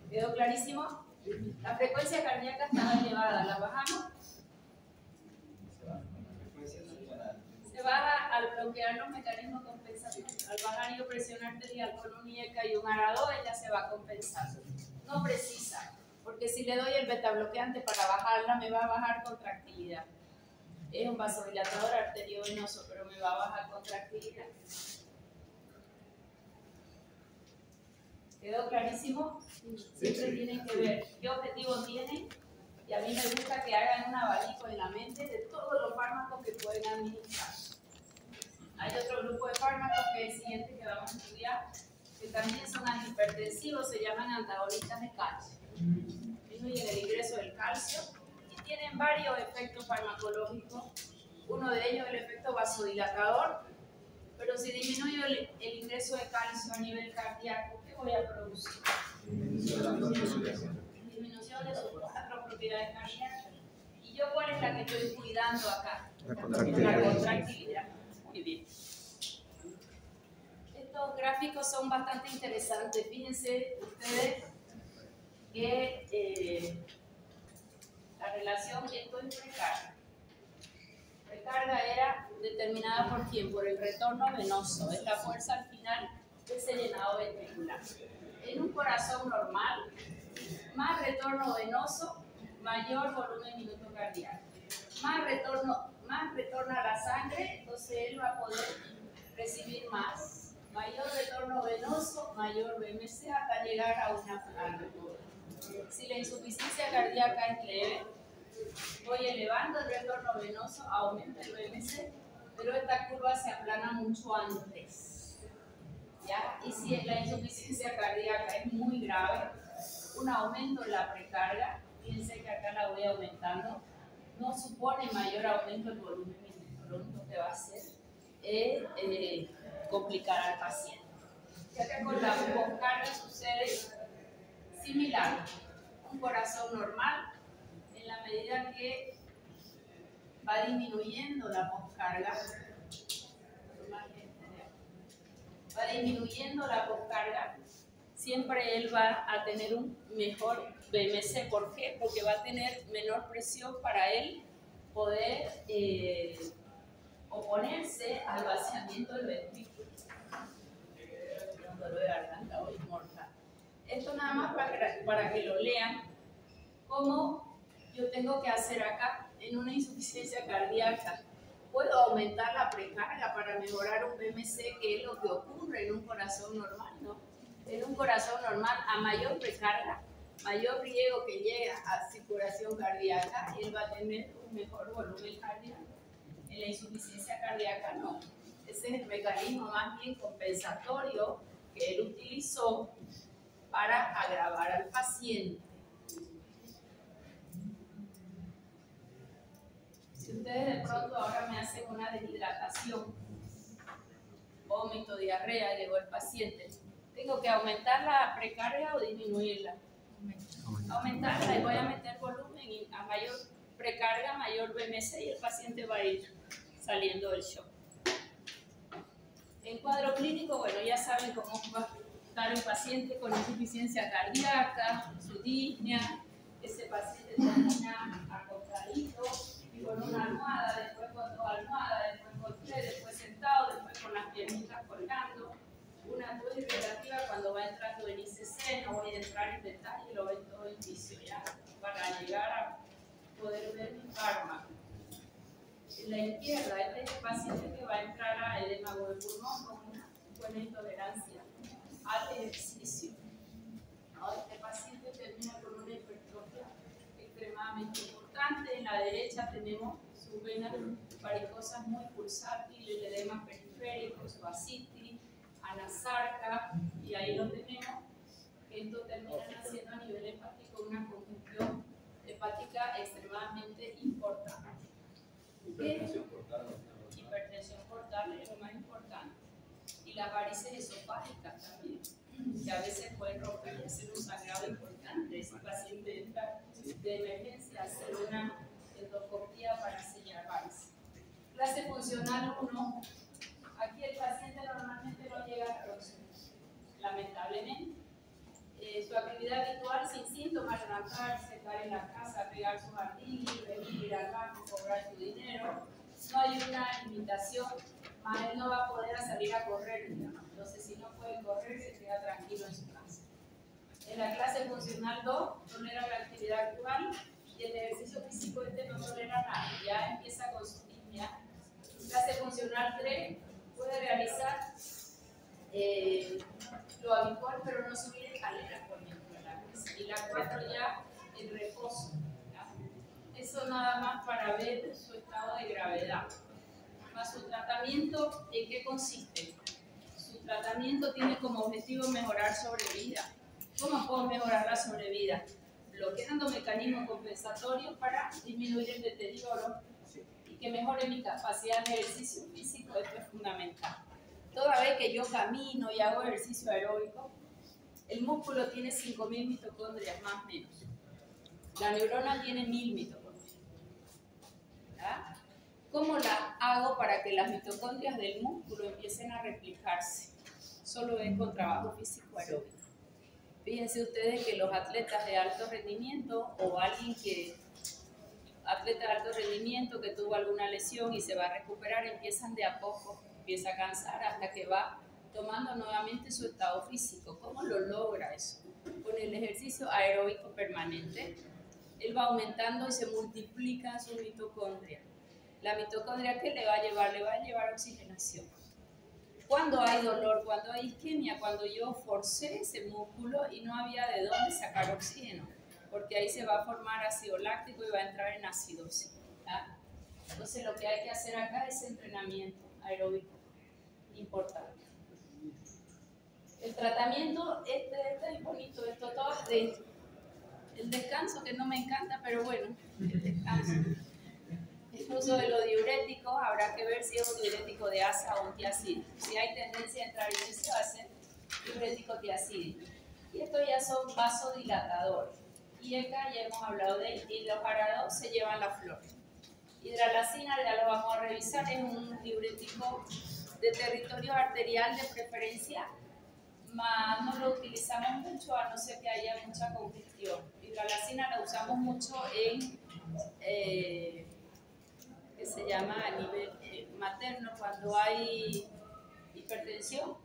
S1: ¿Quedó clarísimo? La frecuencia cardíaca estaba elevada, ¿la bajamos? Se baja al bloquear los mecanismos compensatorios. Al bajar yo presión arterial con un IECA y un ARA2, ella se va a compensar. No precisa, porque si le doy el betabloqueante para bajarla, me va a bajar contractilidad. Es un vasodilatador arteriovenoso, pero me va a bajar contractilidad. ¿Quedó clarísimo? Siempre tienen que ver qué objetivo tienen, y a mí me gusta que hagan un abanico en la mente de todos los fármacos que pueden administrar. Hay otro grupo de fármacos que es el siguiente que vamos a estudiar, que también son antihipertensivos, se llaman antagonistas de calcio. Disminuyen el ingreso del calcio y tienen varios efectos farmacológicos. Uno de ellos es el efecto vasodilatador, pero si disminuyo el ingreso de calcio a nivel cardíaco, ¿qué voy a producir? Disminución de sus 4 propiedades cardíacas. ¿Y yo cuál es la que estoy cuidando acá? La contractilidad. Muy bien. Estos gráficos son bastante interesantes. Fíjense ustedes que la relación esto es precarga. Precarga era determinada por quién, por el retorno venoso, es la fuerza al final de ese llenado ventricular. En un corazón normal, más retorno venoso, mayor volumen minuto cardíaco. Más retorna la sangre, entonces él va a poder recibir más. Mayor retorno venoso, mayor BMC hasta llegar a una franja. Si la insuficiencia cardíaca es leve, voy elevando el retorno venoso, aumenta el BMC, pero esta curva se aplana mucho antes. ¿Ya? Y si la insuficiencia cardíaca es muy grave, un aumento en la precarga, fíjense que acá la voy aumentando, no supone mayor aumento del volumen minuto, lo único que va a hacer es complicar al paciente. Ya que con la poscarga sucede similar, un corazón normal, en la medida que va disminuyendo la poscarga, siempre él va a tener un mejor BMC. ¿Por qué? Porque va a tener menor presión para él poder oponerse al vaciamiento del ventrículo. Un dolor de garganta hoy mortal. Esto nada más para que lo lean, cómo yo tengo que hacer acá en una insuficiencia cardíaca. Puedo aumentar la precarga para mejorar un BMC, que es lo que ocurre en un corazón normal, ¿no? En un corazón normal, a mayor precarga, mayor riesgo que llega a circulación cardíaca, y él va a tener un mejor volumen cardíaco. En la insuficiencia cardíaca no. Ese es el mecanismo más bien compensatorio que él utilizó para agravar al paciente. Si ustedes de pronto ahora me hacen una deshidratación, vómito, diarrea, llegó el paciente, ¿tengo que aumentar la precarga o disminuirla? Aumentarla, y voy a meter volumen, y a mayor precarga, mayor BMC, y el paciente va a ir saliendo del shock. En cuadro clínico, bueno, ya saben cómo va a estar el paciente con insuficiencia cardíaca, su disnea, ese paciente termina acostadito, con una almohada, después con 2 almohadas, después con 3, después sentado, después con las piernitas colgando, una tos fármaco. En la izquierda, este es el paciente que va a entrar a edema del pulmón con una buena intolerancia al ejercicio. Ahora este paciente termina con una hipertrofia extremadamente importante. En la derecha tenemos sus venas varicosas muy pulsátiles, edemas periféricos, vasítis, anasarca, y ahí lo tenemos. Esto termina haciendo a nivel hepático una congestión hepática extremadamente importante. Hipertensión portal es lo más importante. Y las varices esofágicas también, que a veces pueden romper y hacer un sangrado importante. Si el paciente entra de emergencia, hacer una endoscopía para sellar varices. Clase funcional 1. Aquí el paciente normalmente no llega a próximo, lamentablemente. Su actividad habitual sin síntomas, levantarse, estar en la casa, pegar su jardín, venir, ir al banco, cobrar su dinero. No hay una limitación, más él no va a poder salir a correr, digamos. Entonces, si no puede correr, se queda tranquilo en su casa. En la clase funcional 2, tolera la actividad actual y el ejercicio físico no tolera nada, ya empieza con su disnea. Clase funcional 3, puede realizar lo habitual, pero no subir escaleras, por ejemplo, y la 4 ya el reposo. ¿Ya? Eso nada más para ver su estado de gravedad. Más su tratamiento, ¿en qué consiste? Su tratamiento tiene como objetivo mejorar sobrevida. ¿Cómo puedo mejorar la sobrevida? Bloqueando mecanismos compensatorios para disminuir el deterioro y que mejore mi capacidad de ejercicio físico. Esto es fundamental. Toda vez que yo camino y hago ejercicio aeróbico, el músculo tiene 5.000 mitocondrias más o menos. La neurona tiene 1.000 mitocondrias. ¿Ya? ¿Cómo la hago para que las mitocondrias del músculo empiecen a replicarse? Solo es con trabajo físico aeróbico. Fíjense ustedes que los atletas de alto rendimiento o alguien que atleta de alto rendimiento que tuvo alguna lesión y se va a recuperar, empiezan de a poco, empieza a cansar hasta que va tomando nuevamente su estado físico. ¿Cómo lo logra eso? Con el ejercicio aeróbico permanente, él va aumentando y se multiplica su mitocondria. La mitocondria, ¿qué le va a llevar? Le va a llevar oxigenación. Cuando hay dolor, cuando hay isquemia, cuando yo forcé ese músculo y no había de dónde sacar oxígeno, porque ahí se va a formar ácido láctico y va a entrar en acidosis. ¿Ya? Entonces lo que hay que hacer acá es entrenamiento aeróbico importante. El tratamiento, este es bonito, esto todo de el descanso, que no me encanta, pero bueno, el descanso. El uso de los diuréticos, habrá que ver si es un diurético de asa o un tiacídico. Si hay tendencia a entrar en eso, hace diurético tiacídico. Y estos ya son vasodilatadores. Y acá ya hemos hablado de él, y los parados se llevan la flor. Hidralacina, ya lo vamos a revisar, es un diurético de territorio arterial de preferencia, mas no lo utilizamos mucho a no ser que haya mucha congestión. Hidralacina la usamos mucho en que se llama a nivel materno cuando hay hipertensión,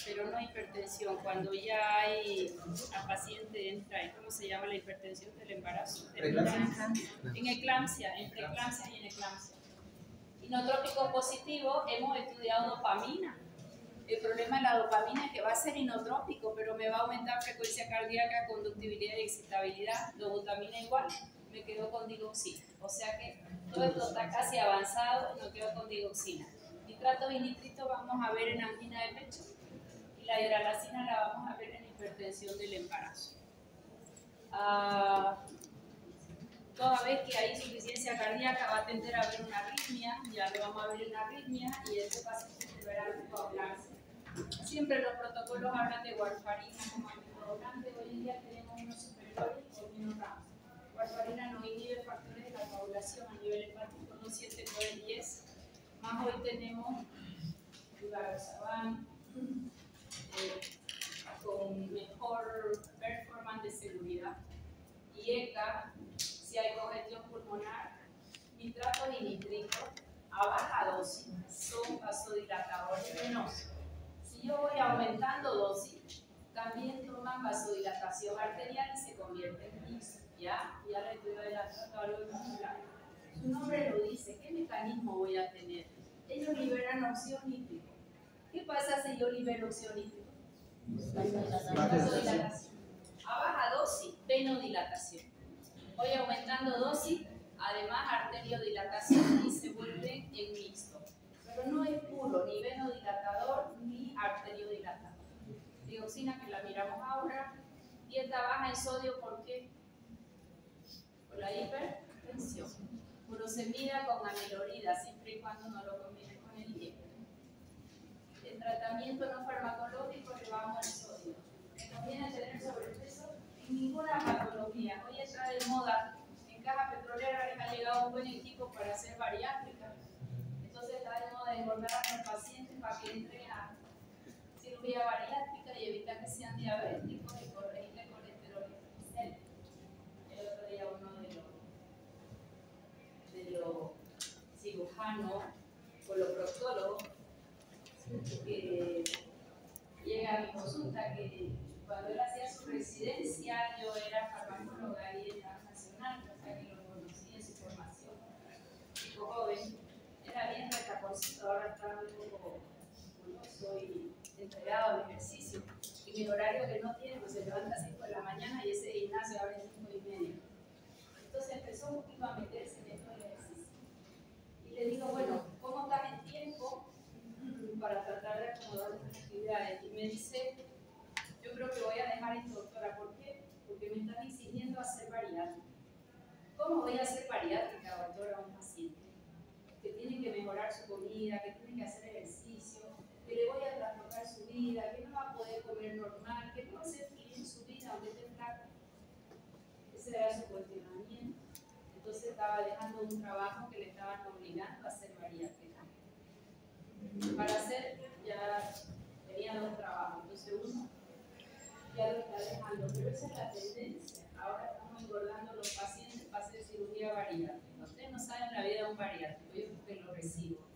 S1: pero no hipertensión, cuando ya hay la paciente entra en, ¿cómo se llama la hipertensión del embarazo? En eclampsia, en preeclampsia y en eclampsia. Inotrópico positivo, hemos estudiado dopamina. El problema de la dopamina es que va a ser inotrópico, pero me va a aumentar frecuencia cardíaca, conductibilidad y excitabilidad. Dobutamina igual, me quedo con digoxina. O sea que todo esto está casi avanzado y me quedo con digoxina. Nitratos y nitritos vamos a ver en angina de pecho y la hidralacina la vamos a ver en hipertensión del embarazo. Toda vez que hay insuficiencia cardíaca va a tender a haber una arritmia, ya lo vamos a ver en una arritmia y este paciente deberá coagularse. Siempre los protocolos hablan de warfarina como anticoagulante, hoy en día tenemos unos superiores o menos ramos. Warfarina no inhibe factores de la coagulación a nivel hepático, no 7 por 10. Más hoy tenemos Rivaroxaban con mejor performance de seguridad. Y ECA, si hay congestión pulmonar, nitratos y nitritos a baja dosis son vasodilatadores venosos. Si yo voy aumentando dosis, también toman vasodilatación arterial y se convierte en MIS. Ya lo estoy adelantando algo muscular. Su nombre lo dice. ¿Qué mecanismo voy a tener? Ellos liberan óxido nítrico. ¿Qué pasa si yo libero óxido nítrico? Vasodilatación. A baja dosis, venodilatación. Voy aumentando dosis, además arteriodilatación y se vuelve en mixto. Pero no es puro, ni venodilatador ni arteriodilatador. Dioxina, que la miramos ahora. Dieta baja en sodio, ¿por qué? Por la hipertensión. Furosemida con amilorida, siempre y cuando no lo combine con el hierro. El tratamiento no farmacológico, le bajamos el sodio. ¿Me conviene tener sobrepeso? En ninguna patología. Hoy está de moda. En Caja Petrolera les ha llegado un buen equipo para hacer bariátrica. Entonces está de moda engordar a los pacientes para que entren a cirugía bariátrica y evitar que sean diabéticos y corregir el colesterol. El otro día uno de los cirujanos o los proctólogos que llega a mi consulta que cuando él hacía su residencia yo era farmacóloga y era nacional, o sea que lo conocí en su formación. Tipo joven, era bien retaporcito, ahora está un poco musculoso y entregado al ejercicio. Y mi horario que no tiene, pues se levanta a 5 de la mañana y ese gimnasio abre a 5:30. Entonces empezó un poquito a meterse en esto del ejercicio. Y le digo, bueno, ¿cómo estás en tiempo para tratar de acomodar las actividades? Y me dice, yo creo que voy a dejar esto, doctora. ¿Por qué? Porque me están exigiendo hacer bariátrica. ¿Cómo voy a hacer bariátrica, doctora, a un paciente que tiene que mejorar su comida, que tiene que hacer ejercicio, que le voy a trastocar su vida, que no va a poder comer normal, que no va a ser feliz en su vida aunque esté flaco? Ese era su cuestionamiento. Entonces estaba dejando un trabajo que le estaban obligando a hacer bariátrica. Para hacer, ya tenía 2 trabajos, entonces uno ya lo está dejando, pero esa es la tendencia. Ahora estamos engordando los pacientes para hacer cirugía bariátrica. Ustedes no saben la vida de un bariátrico, yo porque lo recibo.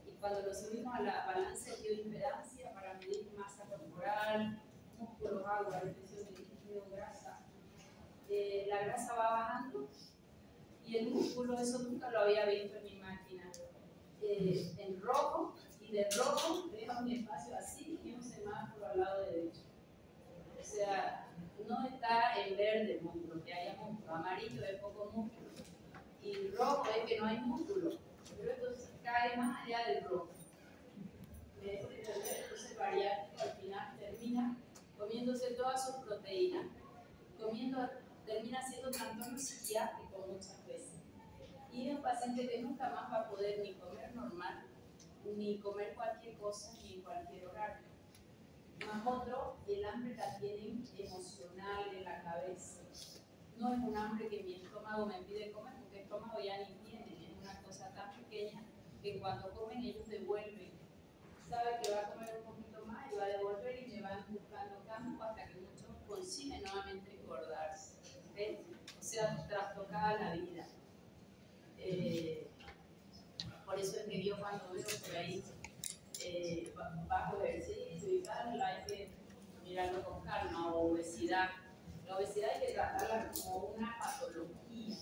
S1: Y cuando lo subimos a la balanza de bioimpedancia para medir masa corporal, músculos, agua, retención de líquido, grasa, la grasa va bajando y el músculo, eso nunca lo había visto en mi máquina, en rojo, y de rojo deja un espacio así y un semáforo al lado derecho. O sea, no está en verde el músculo, que haya músculo, amarillo es poco músculo, y rojo es que no hay músculo, pero entonces cae más allá del rojo. Entonces bariátrico al final termina comiéndose todas sus proteínas, termina siendo trastorno psiquiátrico muchas veces. Y es un paciente que nunca más va a poder ni comer normal, ni comer cualquier cosa, ni en cualquier horario. Más otro, el hambre la tienen emocional en la cabeza. No es un hambre que mi estómago me pide comer, porque el estómago ya ni tiene, es una cosa tan pequeña que cuando comen ellos devuelven. Sabe que va a comer un poquito más y va a devolver y me van buscando campo hasta que muchos consiguen nuevamente engordarse. ¿Ves? O sea, trastocada la vida. Por eso es que yo cuando veo por ahí bajo ejercicio y tal, hay que mirarlo con calma. O obesidad. La obesidad hay que tratarla como una patología,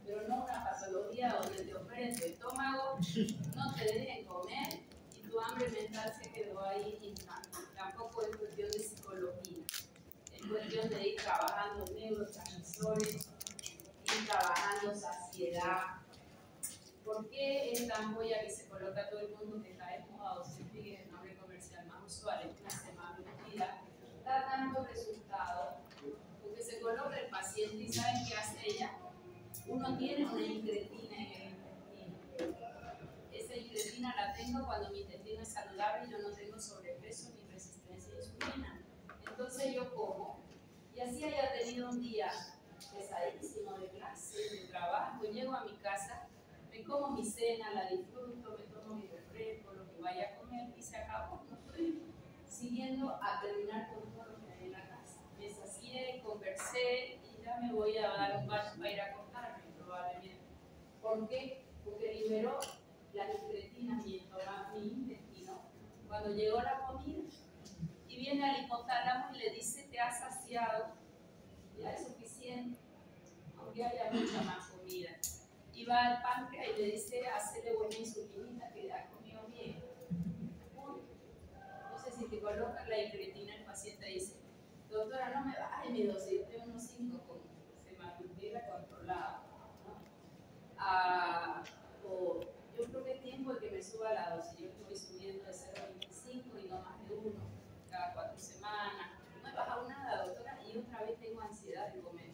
S1: pero no una patología donde te operen tu estómago, no te dejen comer y tu hambre mental se quedó ahí intacta. Tampoco es cuestión de psicología, es cuestión de ir trabajando neurotransmisores, ir trabajando saciedad. ¿Por qué es tan joya que se coloca todo el mundo que está de moda o se sigue el nombre comercial más usual, es una semana mentira? Da tanto resultado porque se coloca el paciente y ¿saben qué hace ella? Uno tiene una incretina en el intestino. Esa incretina la tengo cuando mi intestino es saludable y yo no tengo sobrepeso ni resistencia a insulina. Entonces yo como, y así haya tenido un día pesadísimo de clase, de trabajo, llego a mi casa, me como mi cena, la disfruto, me tomo mi refresco, lo que vaya a comer y se acabó. No estoy siguiendo a terminar con todo lo que hay en la casa. Me sacié, conversé y ya me voy a dar un baño para ir a acostarme probablemente. ¿Por qué? Porque liberó la incretina, mi intestino, cuando llegó la comida. Y viene al hipotálamo y le dice, te has saciado, ya es suficiente, aunque haya mucha más comida. Y va al páncreas y le dice, hazle buena insulina, que ha comido bien. Entonces, si te colocan la incretina, el paciente dice, doctora, no me baje mi dosis, yo tengo unos 5 con semaglutida controlada. O yo creo que es tiempo de que me suba la dosis, yo estoy subiendo de 0,25 y no más de 1 cada 4 semanas. No he bajado nada, doctora, y otra vez tengo ansiedad de comer.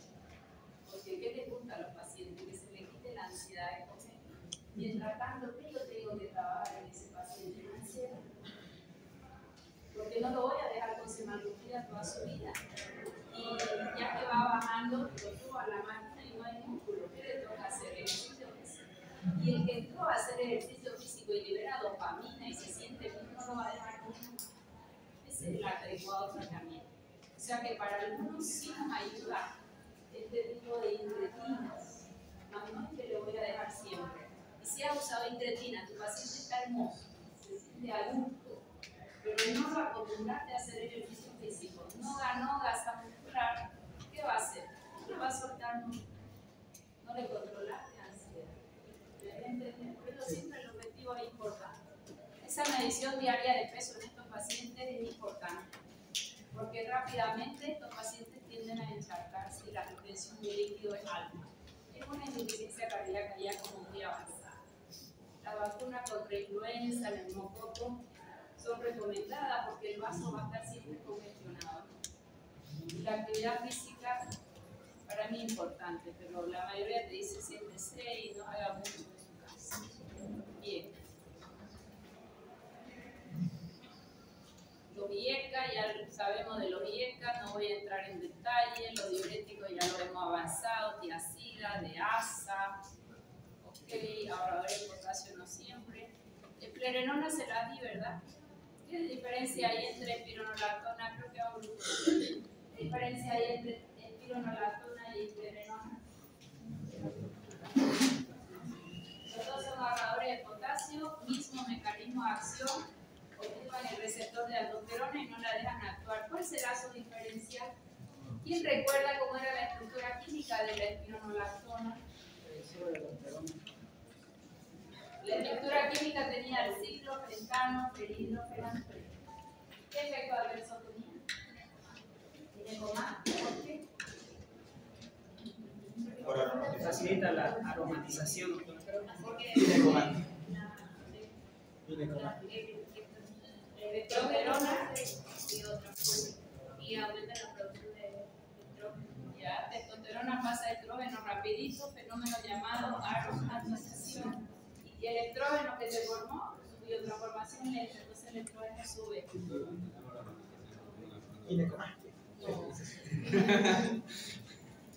S1: Porque ¿qué les gusta a los pacientes? Que se le quite la ansiedad de comer. Mientras tanto, ¿qué yo tengo que trabajar en ese paciente? En ansiedad. Porque no lo voy a dejar con semaglutida toda su vida. Y ya que va bajando, lo subo a la máquina y no hay músculo. ¿Qué le toca hacer? Ejercicio físico. Y el que entró a hacer ejercicio físico y libera dopamina y se siente bien, no lo va a dejar nunca. Ese es el adecuado tratamiento. O sea que para algunos sí nos ayuda este tipo de incretinas. No es que le voy a dejar siempre. Y si ha usado incretina, tu paciente está hermoso, se siente adulto, pero no lo acostumbraste a hacer ejercicio físico, no ganó gasa muscular, ¿qué va a hacer? No lo va a soltar nunca. No le controlaste ansiedad. Por eso siempre el objetivo es importante. Esa medición diaria de peso en estos pacientes es importante, porque rápidamente estos pacientes tienden a encharcarse y la retención de líquido es alta. Es una insuficiencia cardíaca ya como muy avanzada. La vacuna contra influenza, el neumococo, son recomendadas porque el vaso va a estar siempre congestionado. Y la actividad física para mí es importante, pero la mayoría te dice siéntese y no haga mucho en su casa. Bien. Los IECA, ya sabemos de los IECA, no voy a entrar en detalle, los diuréticos ya lo hemos avanzado, tiacida, deasa, ok, ahora el potasio no siempre. El plerenona se la di, ¿verdad? ¿Qué diferencia hay entre espironolactona? Creo que hago ¿qué diferencia hay entre espironolactona y plerenona? Los dos son ahorradores de potasio, mismo mecanismo de acción. Ocupan el receptor de aldosterona y no la dejan actuar. ¿Cuál será su diferencial? ¿Quién recuerda cómo era la estructura química de la espironolactona? La estructura química tenía el ciclopentano, peridrofenantreno. ¿Qué efecto adverso tenía? ¿Tiene coma? ¿Por qué?
S3: Facilita la aromatización.
S2: Tiene comando.
S1: Testosterona y aumenta la producción de estrógeno. Ya, testosterona pasa a estrógeno rapidito, fenómeno llamado aromatización. Y el estrógeno que se formó, subió transformación lenta, entonces el estrógeno sube.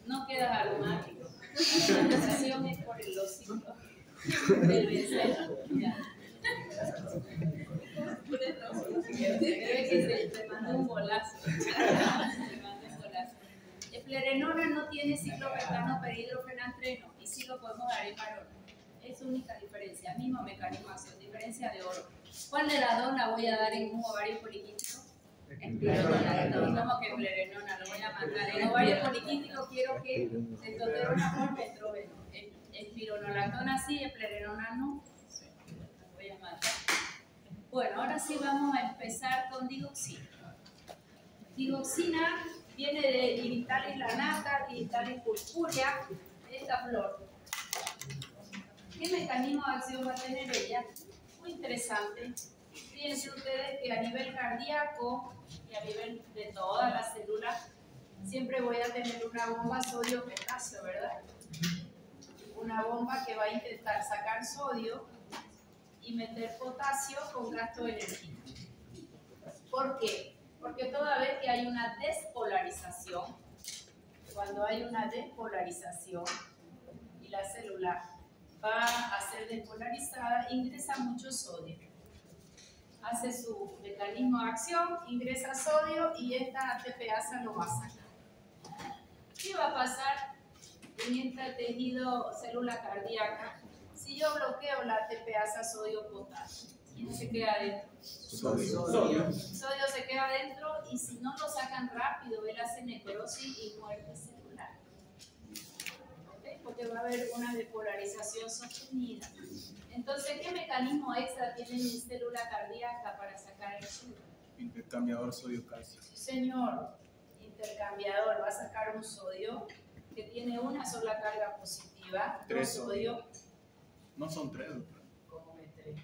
S1: No quedas aromático. La aromatización es por el lócido del benceno. Ya. Se mandó un bolazo. El plerenona no tiene ciclopentano peridrofenantreno y sí lo podemos dar en varón. Es su única diferencia, mismo mecanismo de acción, diferencia de oro. ¿Cuál de las dos la voy a dar en un ovario poliquístico? Espironolactona, como que plerenona, lo voy a mandar. En ovario poliquístico quiero que testosterona forme estrógeno. Espironolactona sí, plerenona no. Lo voy a mandar. Bueno, ahora sí vamos a empezar con digoxina. Digoxina viene de Digitalis lanata, Digitalis purpurea, esta flor. ¿Qué mecanismo de acción va a tener ella? Muy interesante. Fíjense ustedes que a nivel cardíaco y a nivel de todas las células, siempre voy a tener una bomba sodio-potasio, ¿verdad? Una bomba que va a intentar sacar sodio y meter potasio con gasto de energía. ¿Por qué? Porque toda vez que hay una despolarización, cuando hay una despolarización y la célula va a ser despolarizada, ingresa mucho sodio. Hace su mecanismo de acción, ingresa sodio y esta ATPasa lo va a sacar. ¿Qué va a pasar en este tejido célula cardíaca si yo bloqueo la ATPasa sodio-potasio? ¿Quién se queda adentro?
S2: Sodio.
S1: Sodio se queda adentro y si no lo sacan rápido, él hace necrosis y muerte celular. ¿Okay? porque va a haber una depolarización sostenida. Entonces, ¿qué mecanismo extra tiene mi célula cardíaca para sacar el sodio?
S2: Intercambiador sodio-calcio.
S1: Sí, señor. Intercambiador va a sacar un sodio que tiene una sola carga positiva.
S2: Tres
S1: sodio.
S2: No son 3, doctora.
S1: ¿Cómo que 3?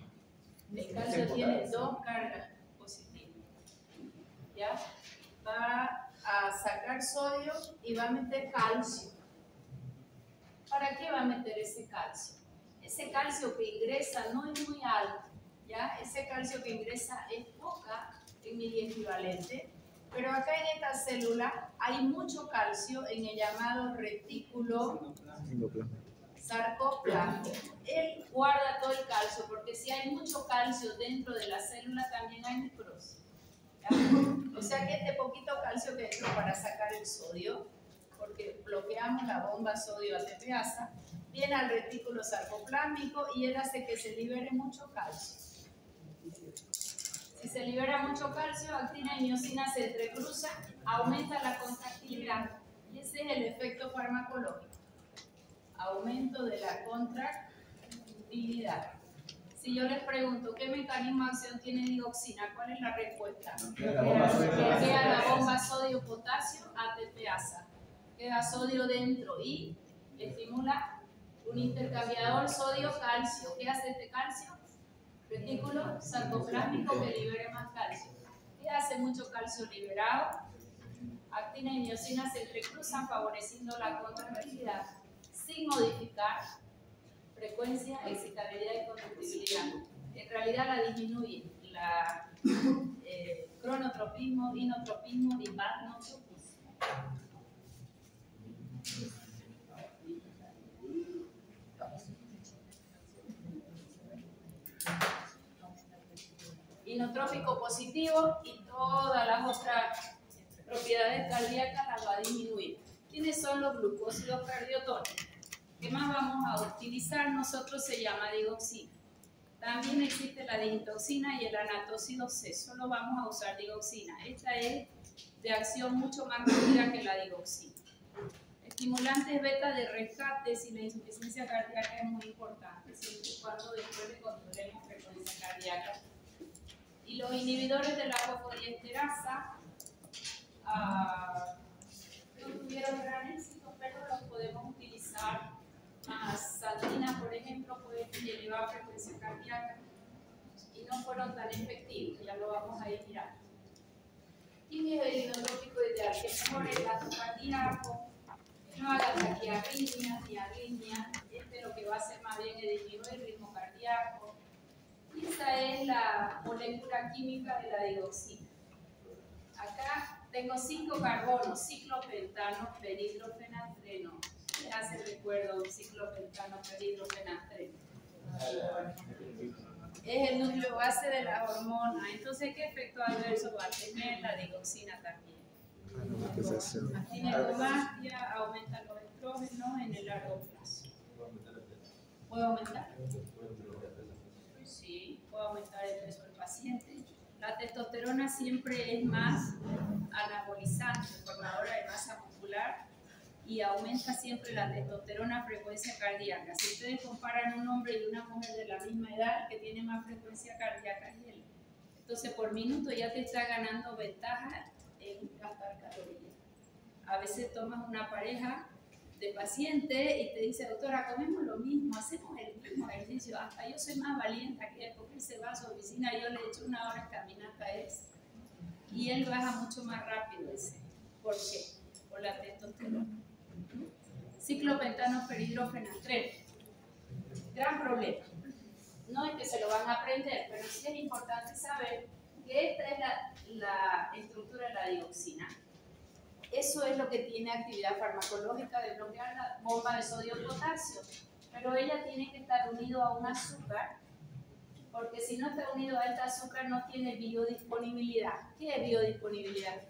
S1: El calcio tiene 2 cargas positivas. ¿Ya? Va a sacar sodio y va a meter calcio. ¿Para qué va a meter ese calcio? Ese calcio que ingresa no es muy alto, ¿ya? Ese calcio que ingresa es poca en miliequivalente, pero acá en esta célula hay mucho calcio en el llamado retículo sarcoplasma. Él guarda todo el calcio, porque si hay mucho calcio dentro de la célula también hay necrosis. O sea que este poquito calcio que entró para sacar el sodio, porque bloqueamos la bomba sodio ATPasa, viene al retículo sarcoplásmico y él hace que se libere mucho calcio. Si se libera mucho calcio, actina y miosina se entrecruzan, aumenta la contractilidad y ese es el efecto farmacológico. Aumento de la contractilidad. Si yo les pregunto qué mecanismo de acción tiene digoxina, ¿cuál es la respuesta? Queda la bomba sodio-potasio ATPasa. Queda sodio dentro y estimula un intercambiador sodio-calcio. ¿Qué hace este calcio? Retículo sarcoplásmico que libere más calcio. ¿Qué hace mucho calcio liberado? Actina y miosina se entrecruzan favoreciendo la contractilidad sin modificar frecuencia, excitabilidad y conductibilidad. En realidad la disminuye, la cronotropismo, inotropismo y magnotropismo. Inotrópico positivo y todas las otras propiedades cardíacas las va a disminuir. ¿Quiénes son los glucósidos cardiotónicos? ¿Qué más vamos a utilizar? Nosotros se llama digoxina. También existe la digitoxina y el anatocido C. Solo vamos a usar digoxina. Esta es de acción mucho más rápida que la digoxina. Estimulantes beta de rescate si la insuficiencia cardíaca es muy importante, siempre y cuando después le controlemos frecuencia cardíaca. Y los inhibidores de la fosfodiesterasa no tuvieron gran éxito, pero los podemos utilizar. Santina, por ejemplo, puede elevar frecuencia cardíaca y no fueron tan efectivos, ya lo vamos a ir mirando. ¿Quién es el inotrópico ideal? Que mejore el gasto cardíaco, que no haga taquiarritmias ni arritmias. Este lo que va a hacer más bien es disminuir el ritmo cardíaco. Y esa es la molécula química de la digoxina. Acá tengo 5 carbonos, ciclopentano, peridrofenastreno. ¿Qué hace recuerdo un ciclopentano, peridrofenastreno? Es el núcleo base de la hormona. Entonces, ¿qué efecto adverso va a tener la digoxina también? Ginecomastia, aumenta los estrógenos en el largo plazo. ¿Puede aumentar? Sí, puede aumentar el peso del paciente. La testosterona siempre es más anabolizante, formadora de masa muscular, y aumenta siempre la testosterona a frecuencia cardíaca. Si ustedes comparan un hombre y una mujer de la misma edad, que tiene más frecuencia cardíaca es él. Entonces, por minuto ya te está ganando ventaja en gastar calorías. A veces tomas una pareja de paciente y te dice, doctora, comemos lo mismo, hacemos el mismo ejercicio, hasta yo soy más valiente que él, porque él se va a su oficina y yo le echo 1 hora caminata a él. Y él baja mucho más rápido ese. ¿Por qué? Por la testosterona. Ciclopentano peridrofenastreno. Gran problema. No es que se lo van a aprender, pero sí es importante saber que esta es la estructura de la digoxina. Eso es lo que tiene actividad farmacológica de bloquear la bomba de sodio-potasio. Pero ella tiene que estar unido a un azúcar, porque si no está unido a este azúcar no tiene biodisponibilidad. ¿Qué es biodisponibilidad?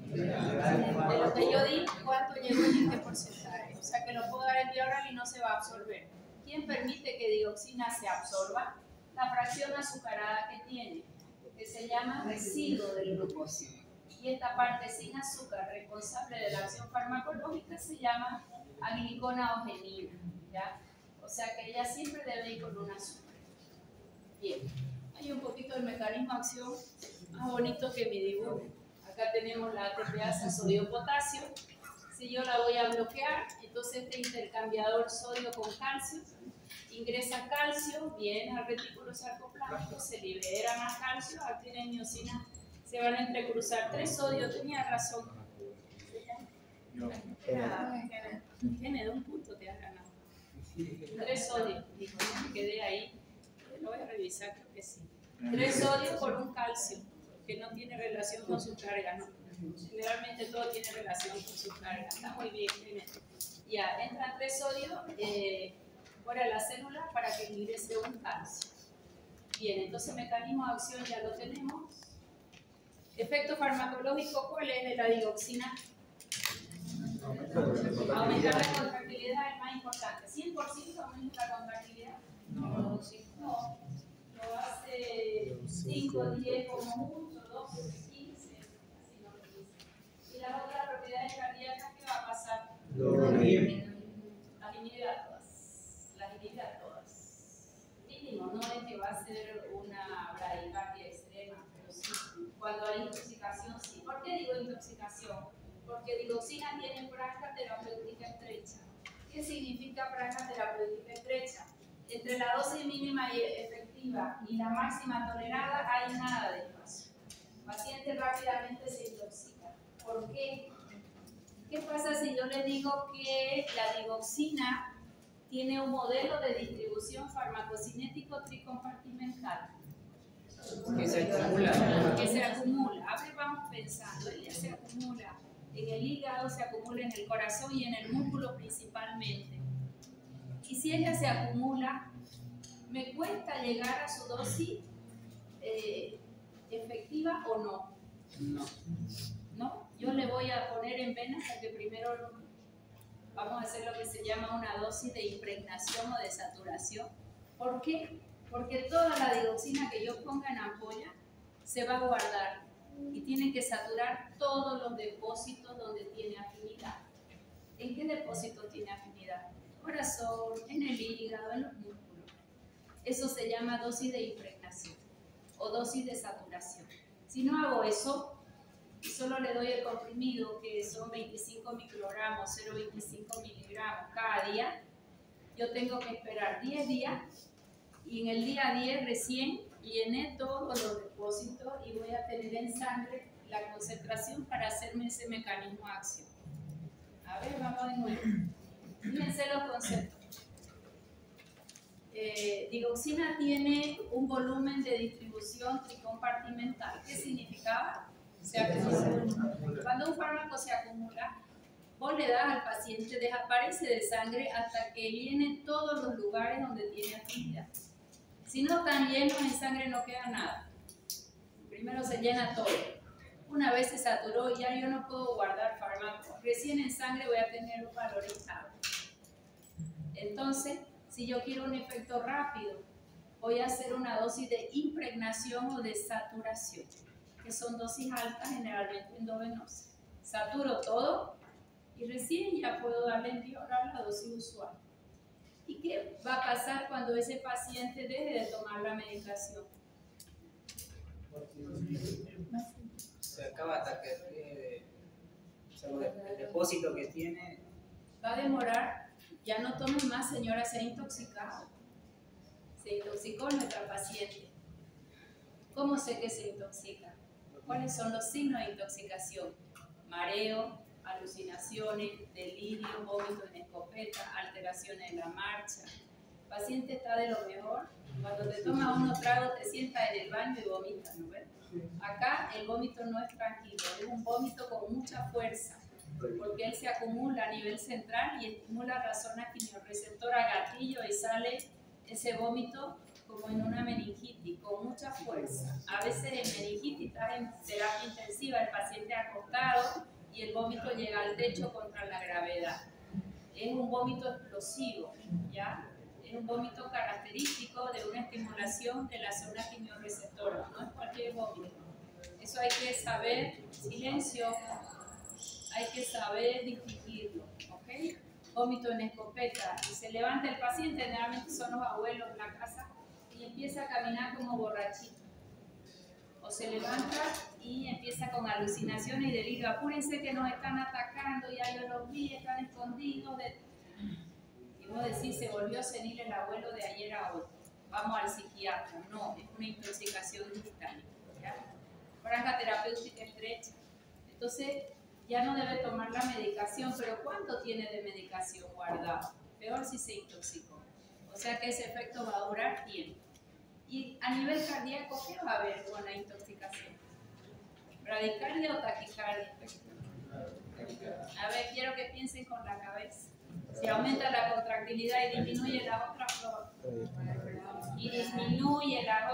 S1: De lo que yo di, ¿cuánto llegó y en qué porcentaje? O sea que lo puedo dar en vía oral y no se va a absorber. ¿Quién permite que digoxina se absorba? La fracción azucarada que tiene, que se llama residuo del glucósido. Y esta parte sin azúcar responsable de la acción farmacológica se llama a glicona o genina, ¿ya? O sea que ella siempre debe ir con un azúcar. Bien, hay un poquito del mecanismo de acción más bonito que mi dibujo. Acá tenemos la ATPasa sodio-potasio. Si yo la voy a bloquear, entonces este intercambiador sodio con calcio ingresa calcio, viene al retículo sarcoplástico, se libera más calcio, actina y miosina se van a entrecruzar. 3 sodios, tenía razón. Tiene de un punto te has ganado. 3 sodios, dijo, me quedé ahí. Lo voy a revisar, creo que sí. 3 sodios por un calcio, que no tiene relación con su carga, ¿no? Generalmente todo tiene relación con su carga. Está muy bien, miren. Ya, entran 3 sodios fuera de la célula para que ingrese un calcio. Bien, entonces mecanismo de acción ya lo tenemos. Efecto farmacológico, ¿cuál es de la digoxina? Aumentar la contractilidad es más importante. ¿100% aumenta la contractilidad? No, lo hace 5, 10 como mucho, 12, 15, así no lo dice. Y las otras propiedades cardíacas, ¿qué va a pasar? Las inhibe a todas. Las inhibe a todas. Mínimo, no es que va a ser una bradicardia extrema, pero sí. Cuando hay intoxicación, sí. ¿Por qué digo intoxicación? Porque digoxina tiene franja terapéutica estrecha. ¿Qué significa franja terapéutica estrecha? Entre la dosis mínima y efectiva y la máxima tolerada hay nada de espacio. El paciente rápidamente se intoxica. ¿Por qué? ¿Qué pasa si yo le digo que la digoxina tiene un modelo de distribución farmacocinético tricompartimental?
S3: Que se acumula.
S1: Que se acumula. A ver, vamos pensando. Ella se acumula en el hígado, se acumula en el corazón y en el músculo principalmente. Y si ella se acumula, ¿me cuesta llegar a su dosis efectiva o no?
S3: No.
S1: ¿No? Yo le voy a poner en vena porque primero vamos a hacer lo que se llama una dosis de impregnación o de saturación. ¿Por qué? Porque toda la digoxina que yo ponga en ampolla se va a guardar y tiene que saturar todos los depósitos donde tiene afinidad. ¿En qué depósito tiene afinidad? Corazón, en el hígado, en los músculos. Eso se llama dosis de impregnación o dosis de saturación. Si no hago eso y solo le doy el comprimido, que son 25 microgramos, 0,25 miligramos cada día, yo tengo que esperar 10 días y en el día 10 recién llené todos los depósitos y voy a tener en sangre la concentración para hacerme ese mecanismo de acción. A ver, vamos de nuevo. Fíjense los conceptos. Digoxina tiene un volumen de distribución tricompartimental. ¿Qué significaba? Se acumula. Cuando un fármaco se acumula, vos le das al paciente, desaparece de sangre hasta que llene todos los lugares donde tiene afinidad. Si no están llenos en sangre no queda nada. Primero se llena todo. Una vez se saturó, ya yo no puedo guardar fármacos. Recién en sangre voy a tener un valor estable. Entonces, si yo quiero un efecto rápido, voy a hacer una dosis de impregnación o de saturación, que son dosis altas, generalmente endovenosa. Saturo todo y recién ya puedo darle en vía oral la dosis usual. ¿Y qué va a pasar cuando ese paciente deje de tomar la medicación?
S3: Se acaba hasta que el depósito que tiene.
S1: Va a demorar. Ya no tome más, señora, se ha intoxicado. Se intoxicó nuestra paciente. ¿Cómo sé que se intoxica? ¿Cuáles son los signos de intoxicación? Mareo, alucinaciones, delirio, vómito en escopeta, alteraciones en la marcha. El paciente está de lo mejor. Cuando te tomas unos tragos te sientas en el baño y vomitas, ¿no ves? Acá el vómito no es tranquilo, es un vómito con mucha fuerza, porque él se acumula a nivel central y estimula la zona quimiorreceptora gatillo y sale ese vómito como en una meningitis, con mucha fuerza. A veces en meningitis estás en terapia intensiva, el paciente acostado y el vómito llega al techo contra la gravedad. Es un vómito explosivo, ¿ya? Es un vómito característico de una estimulación de la zona quimiorreceptora, no es cualquier vómito. Eso hay que saber, silencio, hay que saber distinguirlo, ¿ok? vómito en escopeta, y se levanta el paciente, generalmente son los abuelos en la casa, y empieza a caminar como borrachito. O se levanta y empieza con alucinaciones y delirio. Apúrense que nos están atacando, ya yo los vi, están escondidos. Y vos decís, se volvió senil el abuelo de ayer a hoy. Vamos al psiquiatra. No, es una intoxicación digital. Franja terapéutica estrecha. Entonces, ya no debe tomar la medicación, pero ¿cuánto tiene de medicación guardado? Peor si se intoxicó. O sea que ese efecto va a durar tiempo. Y a nivel cardíaco, ¿qué va a haber con la intoxicación? ¿Bradicardia o taquicardia? A ver, quiero que piensen con la cabeza. Si aumenta la contractilidad y disminuye las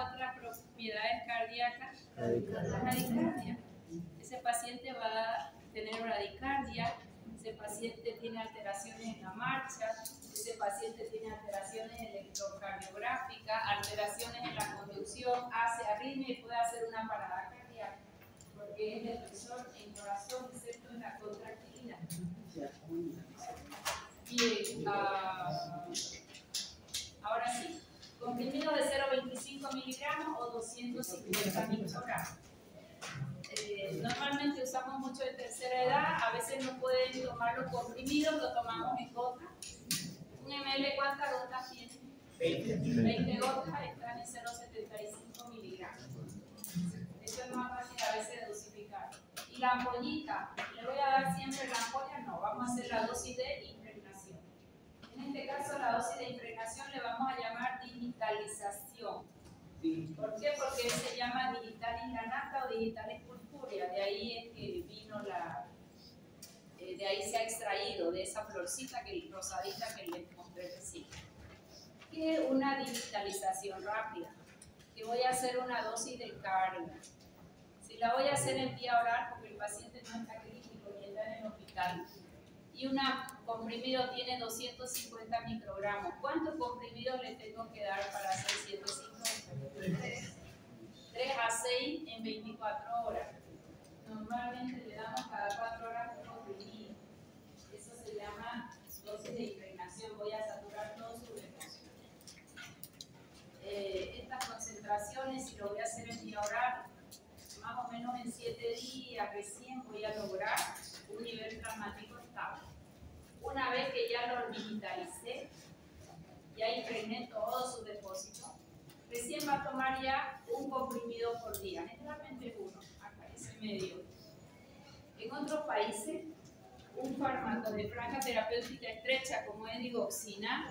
S1: otras propiedades cardíacas, bradicardia. Ese paciente va a tener bradicardia, ese paciente tiene alteraciones en la marcha, ese paciente tiene alteraciones electrocardiográficas, alteraciones en la conducción, hace arritmia y puede hacer una parada cardíaca, porque es depresor en corazón, excepto en la contractilidad. Bien, ahora sí, comprimido de 0,25 miligramos o 250 microgramos. Normalmente usamos mucho en tercera edad, a veces no pueden tomar los comprimidos, lo tomamos en gotas. Un ml, ¿cuántas gotas tiene? 20 gotas, están en 0,75 miligramos. Eso es más fácil a veces de dosificar. Y la ampollita, ¿le voy a dar siempre la ampolla? No, vamos a hacer la dosis de impregnación. En este caso, la dosis de impregnación le vamos a llamar digitalización. ¿Por qué? Porque se llama digitalis lanata o digitalis purpurea. De ahí es que vino de ahí se ha extraído de esa florcita rosadita que les mostré recién. ¿Qué es una digitalización rápida? Que voy a hacer una dosis de carga. Si la voy a hacer en vía oral, porque el paciente no está crítico ni está en el hospital, y un comprimido tiene 250 microgramos. ¿Cuántos comprimidos le tengo que dar para hacer 150? 3 a 6 en 24 horas. Normalmente le damos cada 4 horas un comprimido. Eso se llama dosis de impregnación. Voy a saturar todo su depósito. Estas concentraciones, si lo voy a hacer en vía oral, más o menos en 7 días recién voy a lograr un nivel plasmático estable. Una vez que ya lo digitalicé, ya impregné todo su depósito, recién va a tomar ya un comprimido por día, generalmente uno, acá ese medio. En otros países, un fármaco de franja terapéutica estrecha como es digoxina,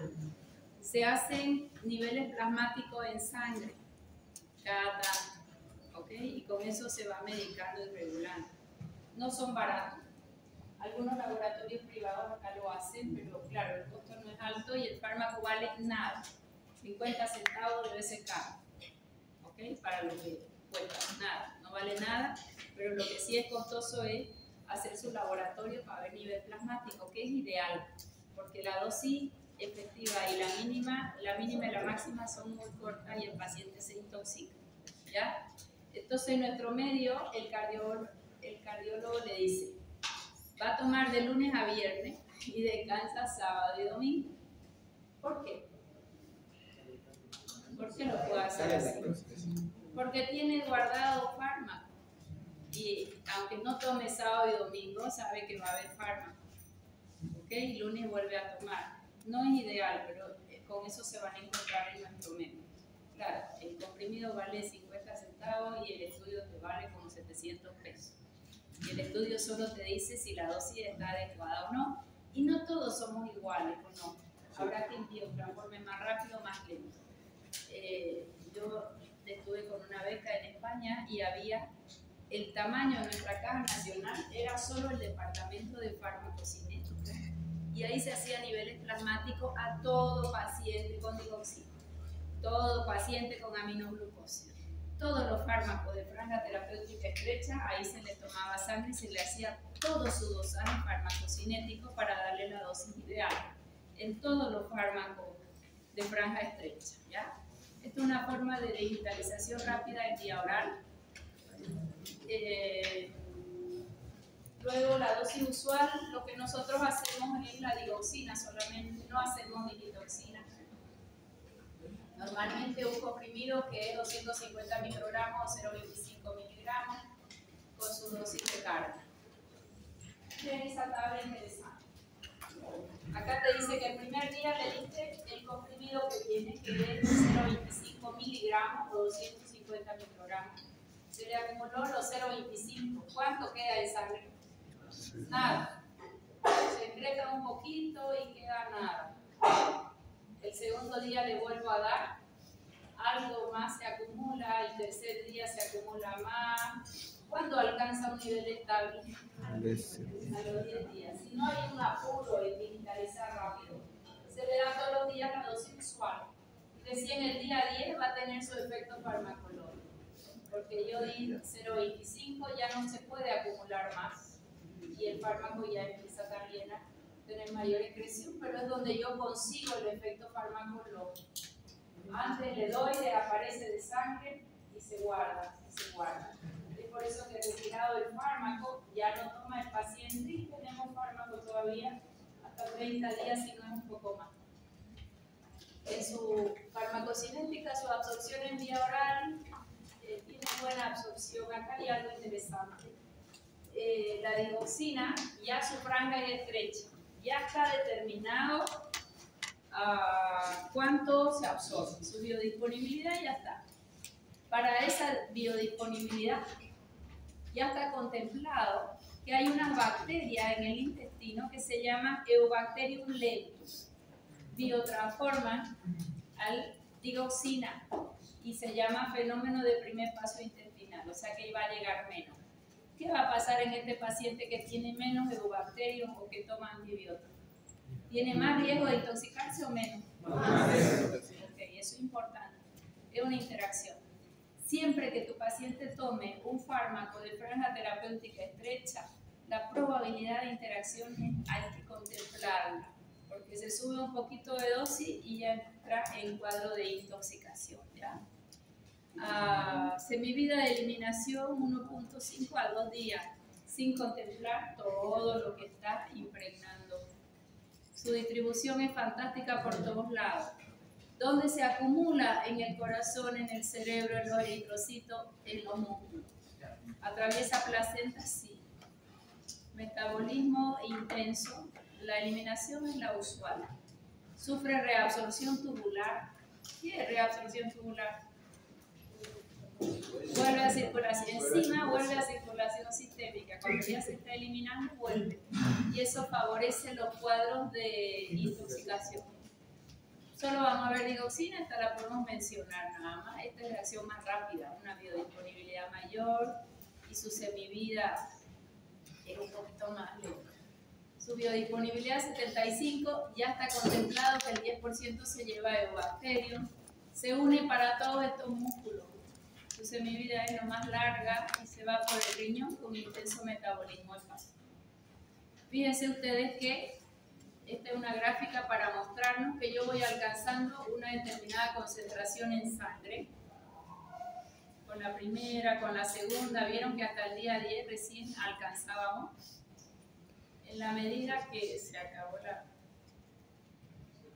S1: se hacen niveles plasmáticos en sangre cada tanto, ¿ok? Y con eso se va medicando y regulando. No son baratos. Algunos laboratorios privados acá lo hacen, pero claro, el costo no es alto y el fármaco vale nada. 50 centavos de BSK, ¿ok? Para lo que cuesta, nada, no vale nada, pero lo que sí es costoso es hacer su laboratorio para ver nivel plasmático, que es ideal, porque la dosis efectiva y la mínima y la máxima son muy cortas y el paciente se intoxica, ¿ya? Entonces, en nuestro medio, el cardiólogo le dice, va a tomar de lunes a viernes y descansa sábado y domingo. ¿Por qué? ¿Por qué lo puede hacer así? Porque tiene guardado fármaco. Y aunque no tome sábado y domingo, sabe que va a haber fármaco. ¿Ok? Y lunes vuelve a tomar. No es ideal, pero con eso se van a encontrar en nuestro medio. Claro, el comprimido vale 50 centavos y el estudio te vale como 700 pesos. Y el estudio solo te dice si la dosis está adecuada o no. Y no todos somos iguales, ¿o no? Habrá quien transforme más rápido o más lento. Yo estuve con una beca en España y había el tamaño de nuestra caja nacional, era solo el departamento de farmacocinética. Y ahí se hacía niveles plasmáticos a todo paciente con digoxina, todo paciente con aminoglucosa. Todos los fármacos de franja terapéutica estrecha, ahí se le tomaba sangre y se le hacía todo su dosaje farmacocinético para darle la dosis ideal. En todos los fármacos de franja estrecha, ¿ya? Esto es una forma de digitalización rápida en vía oral. Luego la dosis usual, lo que nosotros hacemos es la digoxina solamente, no hacemos digitoxina. Normalmente un comprimido que es 250 microgramos o 0,25 miligramos con su dosis de carga. Miren esa tabla interesante. Acá te dice que el primer día le diste el comprimido que tiene, que es 0,25 miligramos o 250 microgramos. Se le acumuló los 0,25. ¿Cuánto queda de sangre? Nada. Se secreta un poquito y queda nada. El segundo día le vuelvo a dar, algo más se acumula, el tercer día se acumula más. ¿Cuándo alcanza un nivel estable? A los 10 días. Si no hay un apuro en digitalizar rápido, se le da todos los días la dosis usual. Recién el día 10 va a tener su efecto farmacológico, porque yo di 0,25, ya no se puede acumular más y el fármaco ya empieza también a tener mayor excreción, pero es donde yo consigo el efecto farmacológico. Antes le doy, le aparece de sangre y se guarda, se guarda. Es por eso que retirado el fármaco ya lo toma el paciente y tenemos fármaco todavía hasta 30 días, si no es un poco más. En su farmacocinética, su absorción en vía oral tiene buena absorción. Acá hay algo interesante. La digoxina, ya su franja es estrecha, ya está determinado cuánto se absorbe, su biodisponibilidad ya está. Para esa biodisponibilidad ya está contemplado que hay unas bacterias en el intestino que se llaman Eubacterium lentus, biotransforman al digoxina y se llama fenómeno de primer paso intestinal, o sea que va a llegar menos. ¿Qué va a pasar en este paciente que tiene menos Eubacterium o que toma antibióticos? ¿Tiene más riesgo de intoxicarse o menos? Más. Okay, eso es importante. Es una interacción. Siempre que tu paciente tome un fármaco de franja terapéutica estrecha, la probabilidad de interacción hay que contemplarla, porque se sube un poquito de dosis y ya entra en cuadro de intoxicación, ¿ya? Semivida de eliminación 1.5 a 2 días, sin contemplar todo lo que está impregnando. Su distribución es fantástica por todos lados. ¿Dónde se acumula? En el corazón, en el cerebro, en los eritrocitos, en los músculos. ¿Atraviesa placenta? Sí. Metabolismo intenso. La eliminación es la usual. ¿Sufre reabsorción tubular? ¿Qué es reabsorción tubular? Vuelve a circulación. Encima vuelve a circulación sistémica. Cuando ya se está eliminando, vuelve. Y eso favorece los cuadros de intoxicación. Solo vamos a ver digoxina, esta la podemos mencionar nada más. Esta es la acción más rápida, una biodisponibilidad mayor y su semivida es un poquito más lenta. Su biodisponibilidad 75, ya está contemplado que el 10% se lleva Eubacterium. Se une para todos estos músculos. Su semivida es lo más larga y se va por el riñón con intenso metabolismo hepático. Fíjense ustedes que esta es una gráfica para mostrarnos que yo voy alcanzando una determinada concentración en sangre. Con la primera, con la segunda, vieron que hasta el día 10 recién alcanzábamos. En la medida que se acabó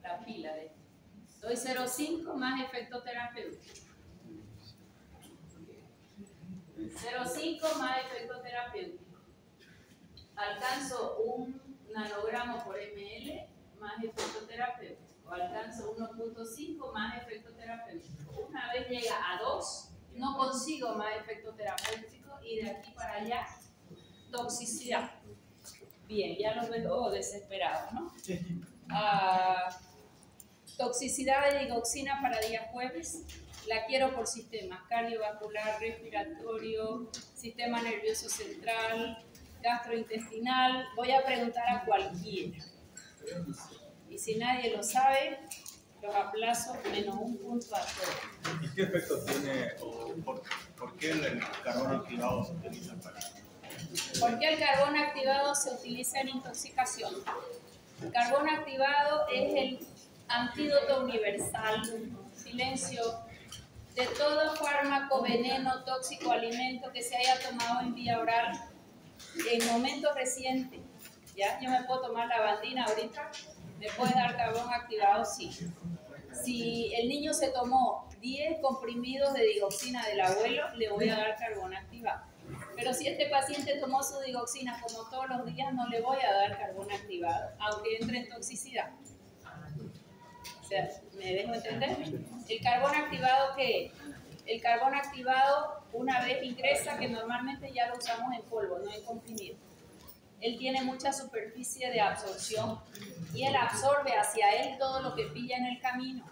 S1: la pila de esto. Doy 0,5 más efecto terapéutico. 0,5 más efecto terapéutico. Alcanzo un nanogramo por ml más efecto terapéutico. Alcanzo 1.5 más efecto terapéutico. Una vez llega a 2, no consigo más efecto terapéutico y de aquí para allá, toxicidad. Bien, ya los veo desesperados, ¿no? Toxicidad de digoxina para día jueves. La quiero por sistemas cardiovascular, respiratorio, sistema nervioso central, gastrointestinal. Voy a preguntar a cualquiera. Y si nadie lo sabe, los aplazo menos un punto a todos.
S6: ¿Y qué efecto tiene o por qué el carbono activado se utiliza para?
S1: ¿Por qué el carbono activado se utiliza en intoxicación? El carbono activado es el antídoto universal, silencio, de todo fármaco, veneno, tóxico, alimento que se haya tomado en vía oral en momentos recientes, ¿ya? Yo me puedo tomar la lavandina ahorita, ¿me puede dar carbón activado? Sí. Si el niño se tomó 10 comprimidos de digoxina del abuelo, le voy a dar carbón activado. Pero si este paciente tomó su digoxina como todos los días, no le voy a dar carbón activado, aunque entre en toxicidad. O sea, ¿me dejo entender? ¿El carbón activado qué es? El carbón activado, una vez ingresa, que normalmente ya lo usamos en polvo, no en comprimido. Él tiene mucha superficie de absorción y él absorbe hacia él todo lo que pilla en el camino.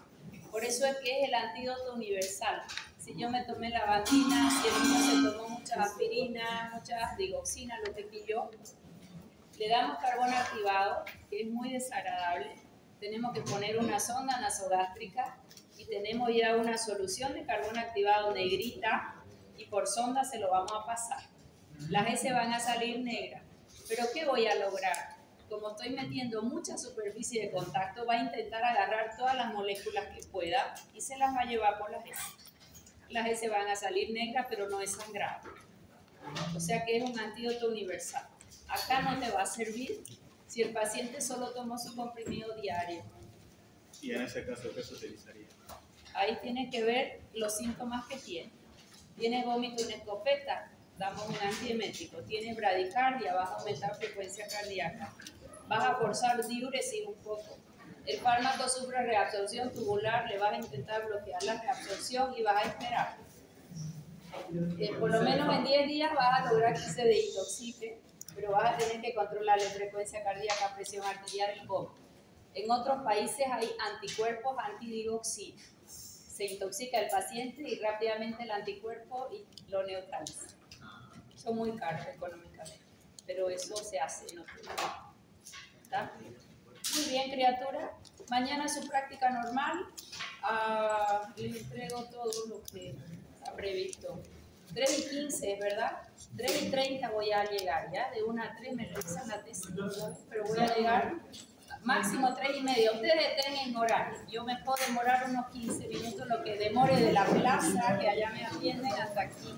S1: Por eso es que es el antídoto universal. Si yo me tomé lavandina, si el niño se tomó mucha aspirina, mucha digoxina, lo que pilló, le damos carbón activado, que es muy desagradable. Tenemos que poner una sonda nasogástrica y tenemos ya una solución de carbón activado negrita y por sonda se lo vamos a pasar. Las heces van a salir negras. ¿Pero qué voy a lograr? Como estoy metiendo mucha superficie de contacto, va a intentar agarrar todas las moléculas que pueda y se las va a llevar por las heces. Las heces van a salir negras, pero no es sangrado. O sea que es un antídoto universal. Acá no te va a servir si el paciente solo tomó su comprimido diario.
S6: Y en ese caso, ¿qué se utilizaría?
S1: Ahí tienes que ver los síntomas que tiene. Tiene vómito en escopeta, damos un antiemético. Tiene bradicardia, vas a aumentar frecuencia cardíaca. Vas a forzar diuresis un poco. El fármaco sufre reabsorción tubular, le vas a intentar bloquear la reabsorción y vas a esperar. Por lo menos en 10 días vas a lograr que se desintoxique, pero vas a tener que controlar la frecuencia cardíaca, presión arterial y vómito. En otros países hay anticuerpos antidigoxina. Se intoxica el paciente y rápidamente el anticuerpo lo neutraliza. Son muy caros económicamente, pero eso se hace en otros países. ¿Está? Muy bien, criatura. Mañana su práctica normal. Les entrego todo lo que está previsto. 3:15, ¿verdad? 3:30 voy a llegar, ¿ya? De 1 a 3 me revisan la tesis, pero voy a llegar máximo 3:30. Ustedes estén en horario. Yo me puedo demorar unos 15 minutos, lo que demore de la plaza, que allá me atienden, hasta aquí.